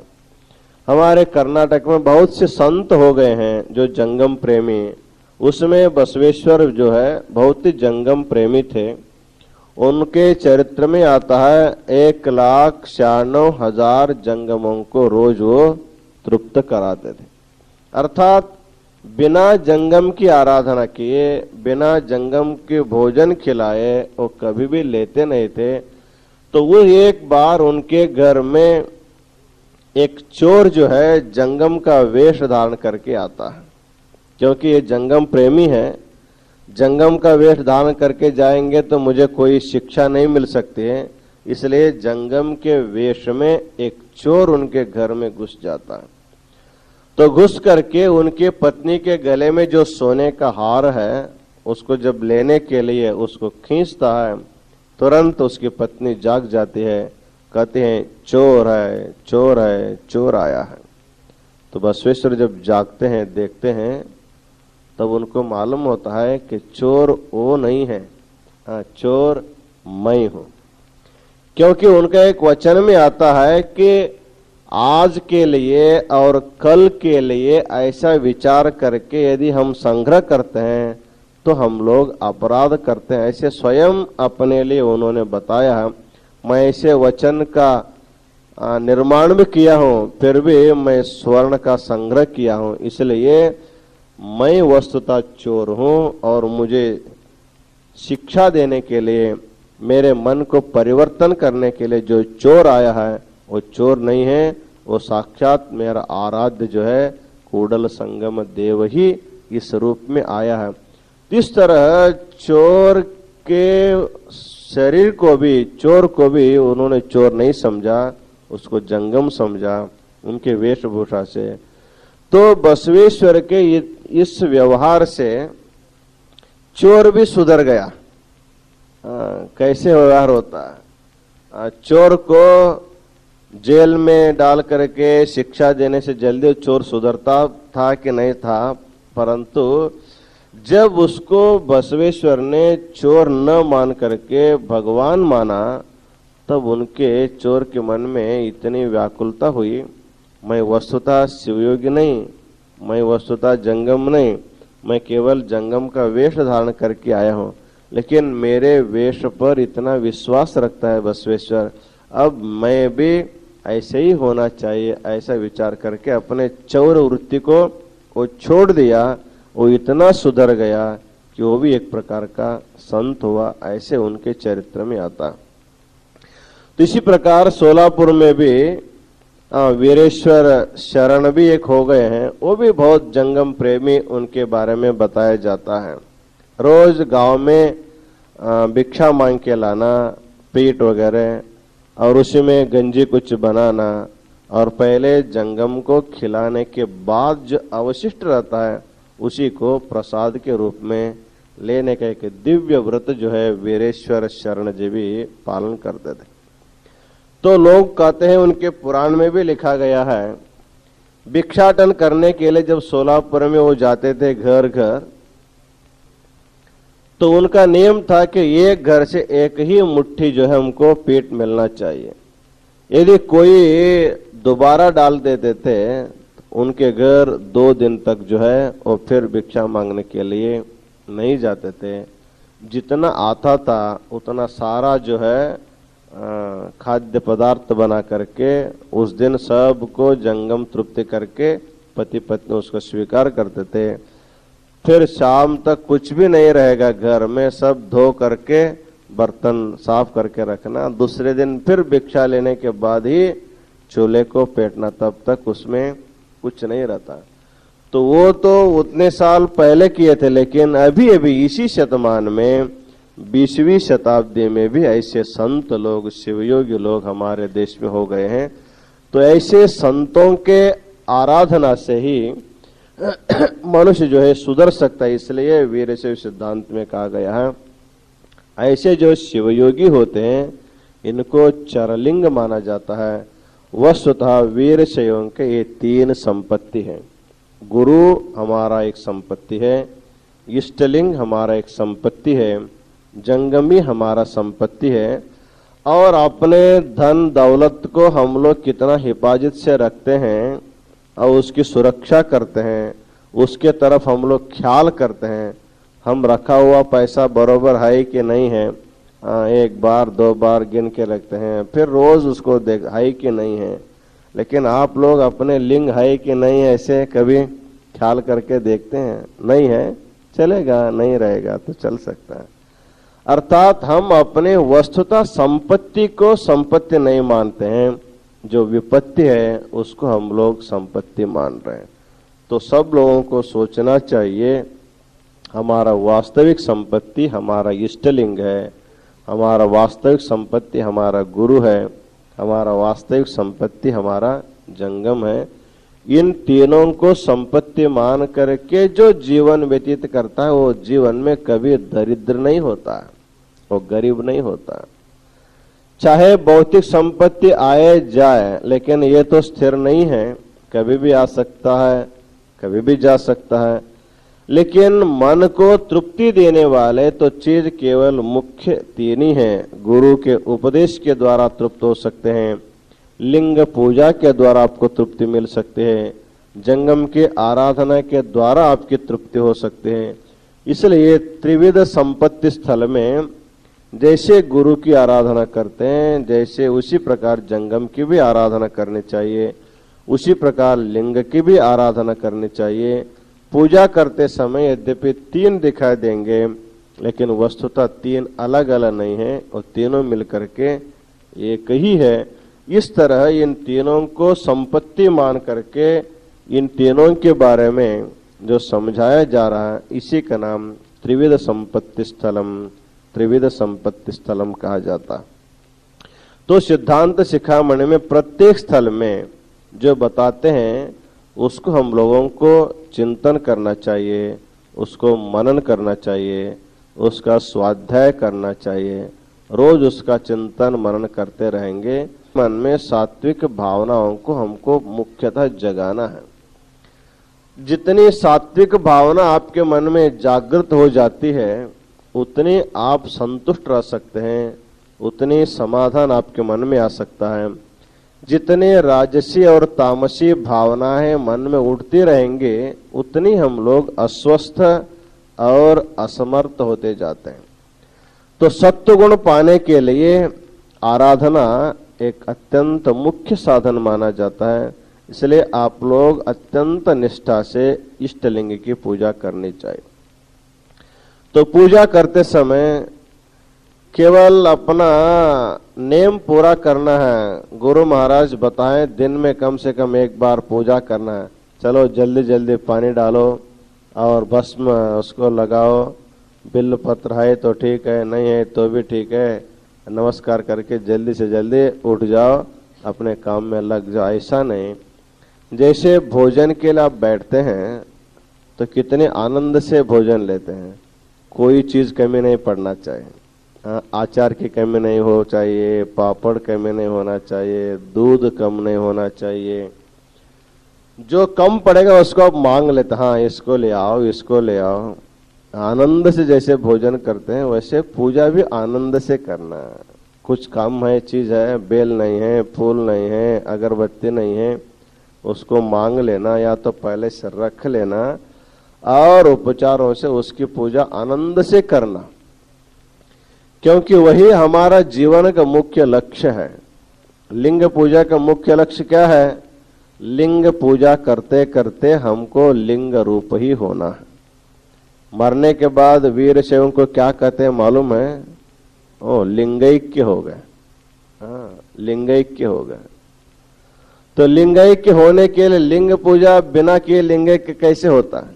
हमारे कर्नाटक में बहुत से संत हो गए हैं जो जंगम प्रेमी, उसमें बसवेश्वर जो है बहुत ही जंगम प्रेमी थे। उनके चरित्र में आता है 1,96,000 जंगमों को रोज वो तृप्त कराते थे। अर्थात बिना जंगम की आराधना किए, बिना जंगम के भोजन खिलाए वो कभी भी लेते नहीं थे। तो वो एक बार उनके घर में एक चोर जो है जंगम का वेश धारण करके आता है, क्योंकि ये जंगम प्रेमी है। जंगम का वेश धारण करके जाएंगे तो मुझे कोई शिक्षा नहीं मिल सकती है, इसलिए जंगम के वेश में एक चोर उनके घर में घुस जाता है। तो घुस करके उनके पत्नी के गले में जो सोने का हार है उसको जब लेने के लिए उसको खींचता है, तुरंत उसकी पत्नी जाग जाती है, कहते हैं चोर है, चोर है, चोर आया है। तो बसवेश्वर जब जागते हैं, देखते हैं, तब उनको मालूम होता है कि चोर वो नहीं है, चोर मैं हूं। क्योंकि उनका एक वचन में आता है कि आज के लिए और कल के लिए ऐसा विचार करके यदि हम संग्रह करते हैं तो हम लोग अपराध करते हैं। ऐसे स्वयं अपने लिए उन्होंने बताया है। मैं ऐसे वचन का निर्माण भी किया हूं, फिर भी मैं स्वर्ण का संग्रह किया हूं, इसलिए मैं वस्तुतः चोर हूं और मुझे शिक्षा देने के लिए, मेरे मन को परिवर्तन करने के लिए जो चोर आया है वो चोर नहीं है, वो साक्षात मेरा आराध्य जो है कूडल संगम देव ही इस रूप में आया है। इस तरह चोर के शरीर को भी, चोर को भी उन्होंने चोर नहीं समझा, उसको जंगम समझा उनके वेशभूषा से। तो बसवेश्वर के इस व्यवहार से चोर भी सुधर गया। कैसे व्यवहार होता है? चोर को जेल में डाल करके शिक्षा देने से जल्दी चोर सुधरता था कि नहीं था, परंतु जब उसको बसवेश्वर ने चोर न मान करके भगवान माना, तब उनके चोर के मन में इतनी व्याकुलता हुई, मैं वस्तुतः शिवयोगी नहीं, मैं वस्तुतः जंगम नहीं, मैं केवल जंगम का वेश धारण करके आया हूँ, लेकिन मेरे वेश पर इतना विश्वास रखता है बसवेश्वर, अब मैं भी ऐसे ही होना चाहिए। ऐसा विचार करके अपने चौर वृत्ति को वो छोड़ दिया। वो इतना सुधर गया कि वो भी एक प्रकार का संत हुआ, ऐसे उनके चरित्र में आता। तो इसी प्रकार सोलापुर में भी वीरेश्वर शरण भी एक हो गए हैं, वो भी बहुत जंगम प्रेमी, उनके बारे में बताया जाता है। रोज गांव में भिक्षा मांग के लाना, पीठ वगैरह, और उसी में गंजी कुछ बनाना, और पहले जंगम को खिलाने के बाद जो अवशिष्ट रहता है उसी को प्रसाद के रूप में लेने का एक दिव्य व्रत जो है वीरेश्वर शरण जी भी पालन करते थे। तो लोग कहते हैं, उनके पुराण में भी लिखा गया है, भिक्षाटन करने के लिए जब सोलापुर में वो जाते थे घर घर, तो उनका नियम था कि एक घर से एक ही मुट्ठी जो है हमको पेट मिलना चाहिए। यदि कोई दोबारा डाल देते थे, उनके घर 2 दिन तक जो है वो फिर भिक्षा मांगने के लिए नहीं जाते थे। जितना आता था उतना सारा जो है खाद्य पदार्थ बना करके उस दिन सबको जंगम तृप्ति करके पति पत्नी उसको स्वीकार करते थे। फिर शाम तक कुछ भी नहीं रहेगा घर में, सब धो करके बर्तन साफ करके रखना, दूसरे दिन फिर भिक्षा लेने के बाद ही चूल्हे को पेटना, तब तक उसमें कुछ नहीं रहता। तो वो तो उतने साल पहले किए थे, लेकिन अभी अभी इसी शतमान में 20वीं शताब्दी में भी ऐसे संत लोग, शिवयोगी लोग हमारे देश में हो गए हैं। तो ऐसे संतों के आराधना से ही मनुष्य जो है सुधर सकता है। इसलिए वीरशैव सिद्धांत में कहा गया है, ऐसे जो शिवयोगी होते हैं इनको चरलिंग माना जाता है। वस्तुतः वीरशैवों के ये 3 संपत्ति हैं। गुरु हमारा एक संपत्ति है, इष्टलिंग हमारा एक संपत्ति है, जंगमी हमारा संपत्ति है। और अपने धन दौलत को हम लोग कितना हिफाजत से रखते हैं और उसकी सुरक्षा करते हैं, उसके तरफ हम लोग ख्याल करते हैं। हम रखा हुआ पैसा बरोबर है कि नहीं है, 1 बार 2 बार गिन के रखते हैं, फिर रोज उसको देख है कि नहीं है। लेकिन आप लोग अपने लिंग है कि नहीं है ऐसे कभी ख्याल करके देखते हैं? नहीं है, चलेगा, नहीं रहेगा तो चल सकता है। अर्थात हम अपने वस्तुतः संपत्ति को संपत्ति नहीं मानते हैं, जो विपत्ति है उसको हम लोग संपत्ति मान रहे हैं। तो सब लोगों को सोचना चाहिए, हमारा वास्तविक संपत्ति हमारा इष्टलिंग है, हमारा वास्तविक संपत्ति हमारा गुरु है, हमारा वास्तविक संपत्ति हमारा जंगम है। इन तीनों को संपत्ति मान करके जो जीवन व्यतीत करता है वो जीवन में कभी दरिद्र नहीं होता, वो गरीब नहीं होता। चाहे भौतिक संपत्ति आए जाए, लेकिन ये तो स्थिर नहीं है, कभी भी आ सकता है, कभी भी जा सकता है। लेकिन मन को तृप्ति देने वाले तो चीज केवल मुख्य 3 ही हैं। गुरु के उपदेश के द्वारा तृप्त हो सकते हैं, लिंग पूजा के द्वारा आपको तृप्ति मिल सकती है, जंगम के आराधना के द्वारा आपकी तृप्ति हो सकती है। इसलिए त्रिविध संपत्ति स्थल में जैसे गुरु की आराधना करते हैं, जैसे उसी प्रकार जंगम की भी आराधना करनी चाहिए, उसी प्रकार लिंग की भी आराधना करनी चाहिए। पूजा करते समय यद्यपि 3 दिखाई देंगे, लेकिन वस्तुतः 3 अलग अलग नहीं है, और तीनों मिलकर के एक ही है। इस तरह इन तीनों को संपत्ति मान करके इन तीनों के बारे में जो समझाया जा रहा है, इसी का नाम त्रिविध संपत्ति स्थलम, त्रिविध संपत्ति स्थलम कहा जाता। तो सिद्धांत शिखामणि में प्रत्येक स्थल में जो बताते हैं उसको हम लोगों को चिंतन करना चाहिए, उसको मनन करना चाहिए, उसका स्वाध्याय करना चाहिए। रोज उसका चिंतन मनन करते रहेंगे। मन में सात्विक भावनाओं को हमको मुख्यतः जगाना है। जितनी सात्विक भावना आपके मन में जागृत हो जाती है, उतनी आप संतुष्ट रह सकते हैं, उतनी समाधान आपके मन में आ सकता है। जितने राजसी और तामसी भावनाएं मन में उठती रहेंगे, उतनी हम लोग अस्वस्थ और असमर्थ होते जाते हैं। तो सत्व गुण पाने के लिए आराधना एक अत्यंत मुख्य साधन माना जाता है। इसलिए आप लोग अत्यंत निष्ठा से इष्टलिंग की पूजा करनी चाहिए। तो पूजा करते समय केवल अपना नेम पूरा करना है। गुरु महाराज बताएं दिन में कम से कम 1 बार पूजा करना है, चलो जल्दी जल्दी पानी डालो और भस्म उसको लगाओ, बिल्व पत्र है तो ठीक है, नहीं है तो भी ठीक है, नमस्कार करके जल्दी से जल्दी उठ जाओ, अपने काम में लग जाओ। ऐसा नहीं। जैसे भोजन के लिए आप बैठते हैं तो कितने आनंद से भोजन लेते हैं, कोई चीज कमी नहीं पड़ना चाहिए। आचार की कमी नहीं हो चाहिए, पापड़ कमी नहीं होना चाहिए, दूध कम नहीं होना चाहिए। जो कम पड़ेगा उसको आप मांग लेते, हाँ इसको ले आओ, इसको ले आओ। आनंद से जैसे भोजन करते हैं वैसे पूजा भी आनंद से करना। कुछ कम है चीज है, बेल नहीं है, फूल नहीं है, अगरबत्ती नहीं है, उसको मांग लेना या तो पहले से रख लेना और उपचारों से उसकी पूजा आनंद से करना। क्योंकि वही हमारा जीवन का मुख्य लक्ष्य है। लिंग पूजा का मुख्य लक्ष्य क्या है? लिंग पूजा करते करते हमको लिंग रूप ही होना है। मरने के बाद वीर शैवों को क्या कहते हैं मालूम है? ओ, लिंगैक्य हो गए। हाँ, लिंगैक्य हो गए। तो लिंगैक्य होने के लिए लिंग पूजा बिना किए लिंगैक्य कैसे होता है?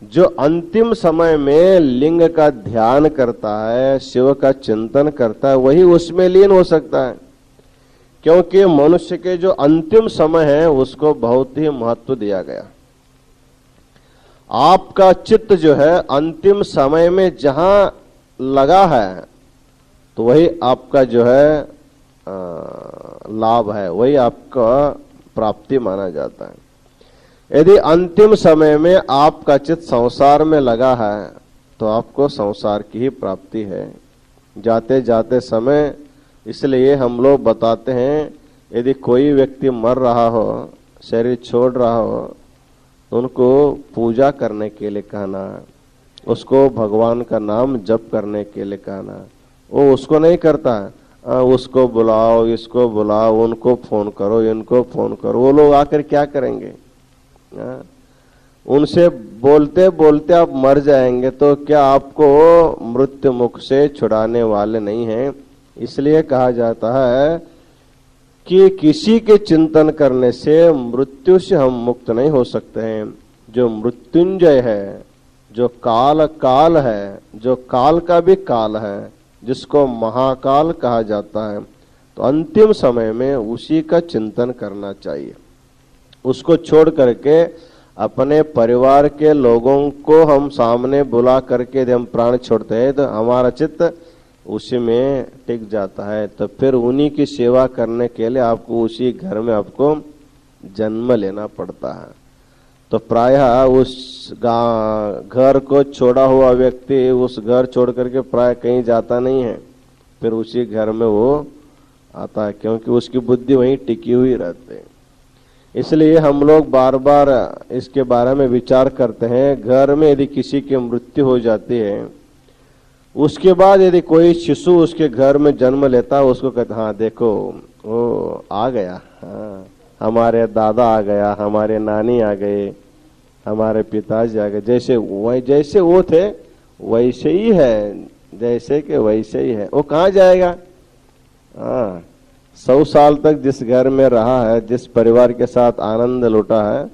जो अंतिम समय में लिंग का ध्यान करता है, शिव का चिंतन करता है, वही उसमें लीन हो सकता है। क्योंकि मनुष्य के जो अंतिम समय है उसको बहुत ही महत्व दिया गया। आपका चित्त जो है अंतिम समय में जहां लगा है तो वही आपका जो है लाभ है, वही आपका प्राप्ति माना जाता है। यदि अंतिम समय में आपका चित्त संसार में लगा है तो आपको संसार की ही प्राप्ति है जाते जाते समय। इसलिए हम लोग बताते हैं, यदि कोई व्यक्ति मर रहा हो, शरीर छोड़ रहा हो, तो उनको पूजा करने के लिए कहना, उसको भगवान का नाम जप करने के लिए कहना। वो उसको नहीं करता है, उसको बुलाओ, इसको बुलाओ, उनको फोन करो, इनको फोन करो। वो लोग आकर क्या करेंगे? उनसे बोलते बोलते आप मर जाएंगे, तो क्या आपको मृत्यु मुख से छुड़ाने वाले नहीं हैं। इसलिए कहा जाता है कि किसी के चिंतन करने से मृत्यु से हम मुक्त नहीं हो सकते हैं। जो मृत्युंजय है, जो काल काल है, जो काल का भी काल है, जिसको महाकाल कहा जाता है, तो अंतिम समय में उसी का चिंतन करना चाहिए। उसको छोड़ करके अपने परिवार के लोगों को हम सामने बुला करके यदि हम प्राण छोड़ते हैं तो हमारा चित्त उसी में टिक जाता है। तो फिर उन्हीं की सेवा करने के लिए आपको उसी घर में आपको जन्म लेना पड़ता है। तो प्रायः उस घर को छोड़ा हुआ व्यक्ति उस घर छोड़ करके प्राय कहीं जाता नहीं है, फिर उसी घर में वो आता है, क्योंकि उसकी बुद्धि वहीं टिकी हुई रहती है। इसलिए हम लोग बार बार इसके बारे में विचार करते हैं। घर में यदि किसी की मृत्यु हो जाती है, उसके बाद यदि कोई शिशु उसके घर में जन्म लेता है, उसको कहते हाँ देखो वो आ गया, हाँ हमारे दादा आ गया, हमारे नानी आ गए, हमारे पिताजी आ गए, जैसे वो थे वैसे ही है, जैसे कि वैसे ही है। वो कहाँ जाएगा? हाँ, 100 साल तक जिस घर में रहा है, जिस परिवार के साथ आनंद लुटा है,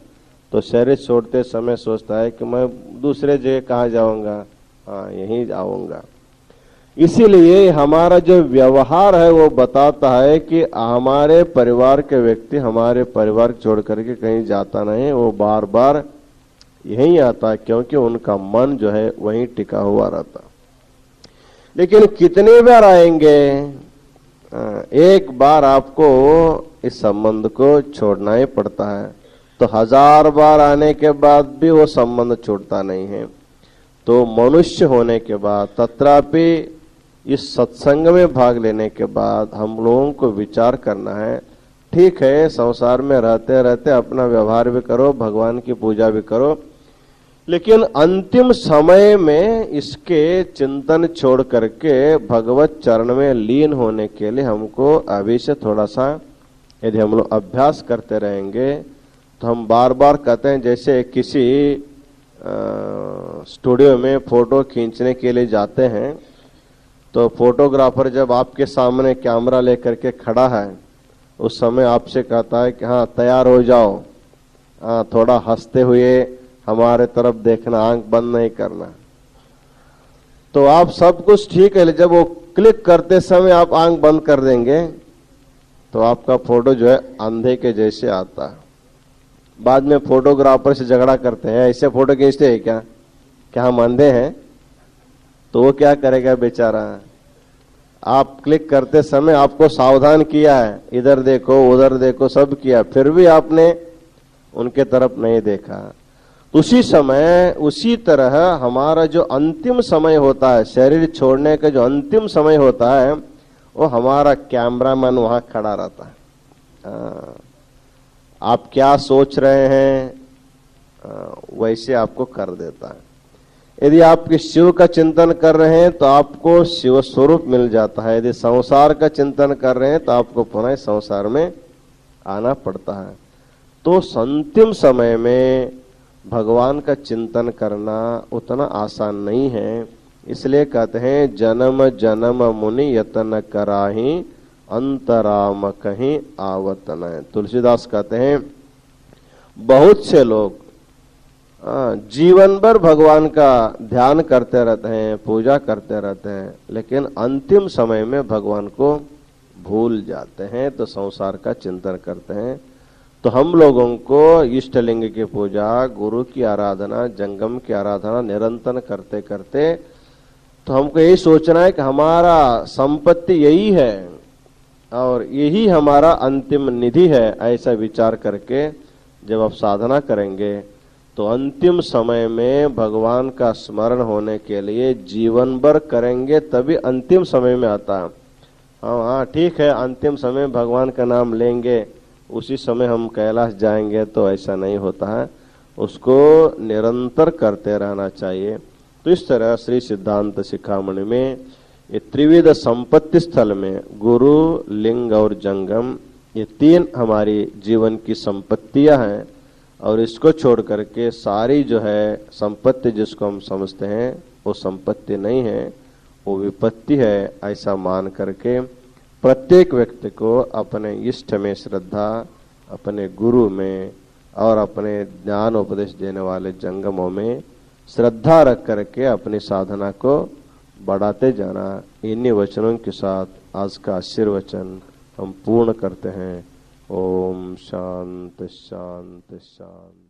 तो शरीर छोड़ते समय सोचता है कि मैं दूसरे जगह कहाँ जाऊंगा, हाँ यहीं जाऊंगा। इसीलिए हमारा जो व्यवहार है वो बताता है कि हमारे परिवार के व्यक्ति हमारे परिवार छोड़ करके कहीं जाता नहीं, वो बार बार यहीं आता है, क्योंकि उनका मन जो है वहीं टिका हुआ रहता। लेकिन कितनी बार आएंगे? एक बार आपको इस संबंध को छोड़ना ही पड़ता है। तो 1000 बार आने के बाद भी वो संबंध छूटता नहीं है। तो मनुष्य होने के बाद, तत्रापि इस सत्संग में भाग लेने के बाद हम लोगों को विचार करना है, ठीक है संसार में रहते रहते अपना व्यवहार भी करो, भगवान की पूजा भी करो, लेकिन अंतिम समय में इसके चिंतन छोड़ करके भगवत चरण में लीन होने के लिए हमको अभी से थोड़ा सा यदि हम लोग अभ्यास करते रहेंगे तो हम बार बार कहते हैं, जैसे किसी स्टूडियो में फोटो खींचने के लिए जाते हैं, तो फोटोग्राफर जब आपके सामने कैमरा लेकर के खड़ा है उस समय आपसे कहता है कि हाँ तैयार हो जाओ, हाँ थोड़ा हंसते हुए हमारे तरफ देखना, आंख बंद नहीं करना। तो आप सब कुछ ठीक है, जब वो क्लिक करते समय आप आंख बंद कर देंगे तो आपका फोटो जो है अंधे के जैसे आता है। बाद में फोटोग्राफर से झगड़ा करते हैं, ऐसे फोटो खींचते हैं क्या हम अंधे हैं? तो वो क्या करेगा बेचारा? आप क्लिक करते समय आपको सावधान किया है, इधर देखो उधर देखो सब किया, फिर भी आपने उनके तरफ नहीं देखा। उसी समय उसी तरह हमारा जो अंतिम समय होता है, शरीर छोड़ने का जो अंतिम समय होता है, वो हमारा कैमरामैन वहां खड़ा रहता है। आप क्या सोच रहे हैं वैसे आपको कर देता है। यदि आप शिव का चिंतन कर रहे हैं तो आपको शिव स्वरूप मिल जाता है, यदि संसार का चिंतन कर रहे हैं तो आपको पुनः संसार में आना पड़ता है। तो अंतिम समय में भगवान का चिंतन करना उतना आसान नहीं है, इसलिए कहते हैं जन्म जन्म मुनि यतन कराही अंतराम कहीं आवत न। तुलसीदास कहते हैं बहुत से लोग जीवन भर भगवान का ध्यान करते रहते हैं, पूजा करते रहते हैं, लेकिन अंतिम समय में भगवान को भूल जाते हैं, तो संसार का चिंतन करते हैं। तो हम लोगों को इष्टलिंग की पूजा, गुरु की आराधना, जंगम की आराधना निरंतर करते करते तो हमको यही सोचना है कि हमारा संपत्ति यही है और यही हमारा अंतिम निधि है। ऐसा विचार करके जब आप साधना करेंगे तो अंतिम समय में भगवान का स्मरण होने के लिए जीवन भर करेंगे, तभी अंतिम समय में आता है। हाँ ठीक है, अंतिम समय भगवान का नाम लेंगे, उसी समय हम कैलाश जाएंगे, तो ऐसा नहीं होता है, उसको निरंतर करते रहना चाहिए। तो इस तरह श्री सिद्धांत शिखामणि में ये त्रिविध संपत्ति स्थल में गुरु, लिंग और जंगम, ये तीन हमारी जीवन की संपत्तियां हैं, और इसको छोड़ करके सारी जो है संपत्ति जिसको हम समझते हैं वो संपत्ति नहीं है, वो विपत्ति है। ऐसा मान करके प्रत्येक व्यक्ति को अपने इष्ट में श्रद्धा, अपने गुरु में और अपने ज्ञान उपदेश देने वाले जंगमों में श्रद्धा रख करके अपनी साधना को बढ़ाते जाना। इन्हीं वचनों के साथ आज का आशीर्वचन हम पूर्ण करते हैं। ओम शांति शांति शांति।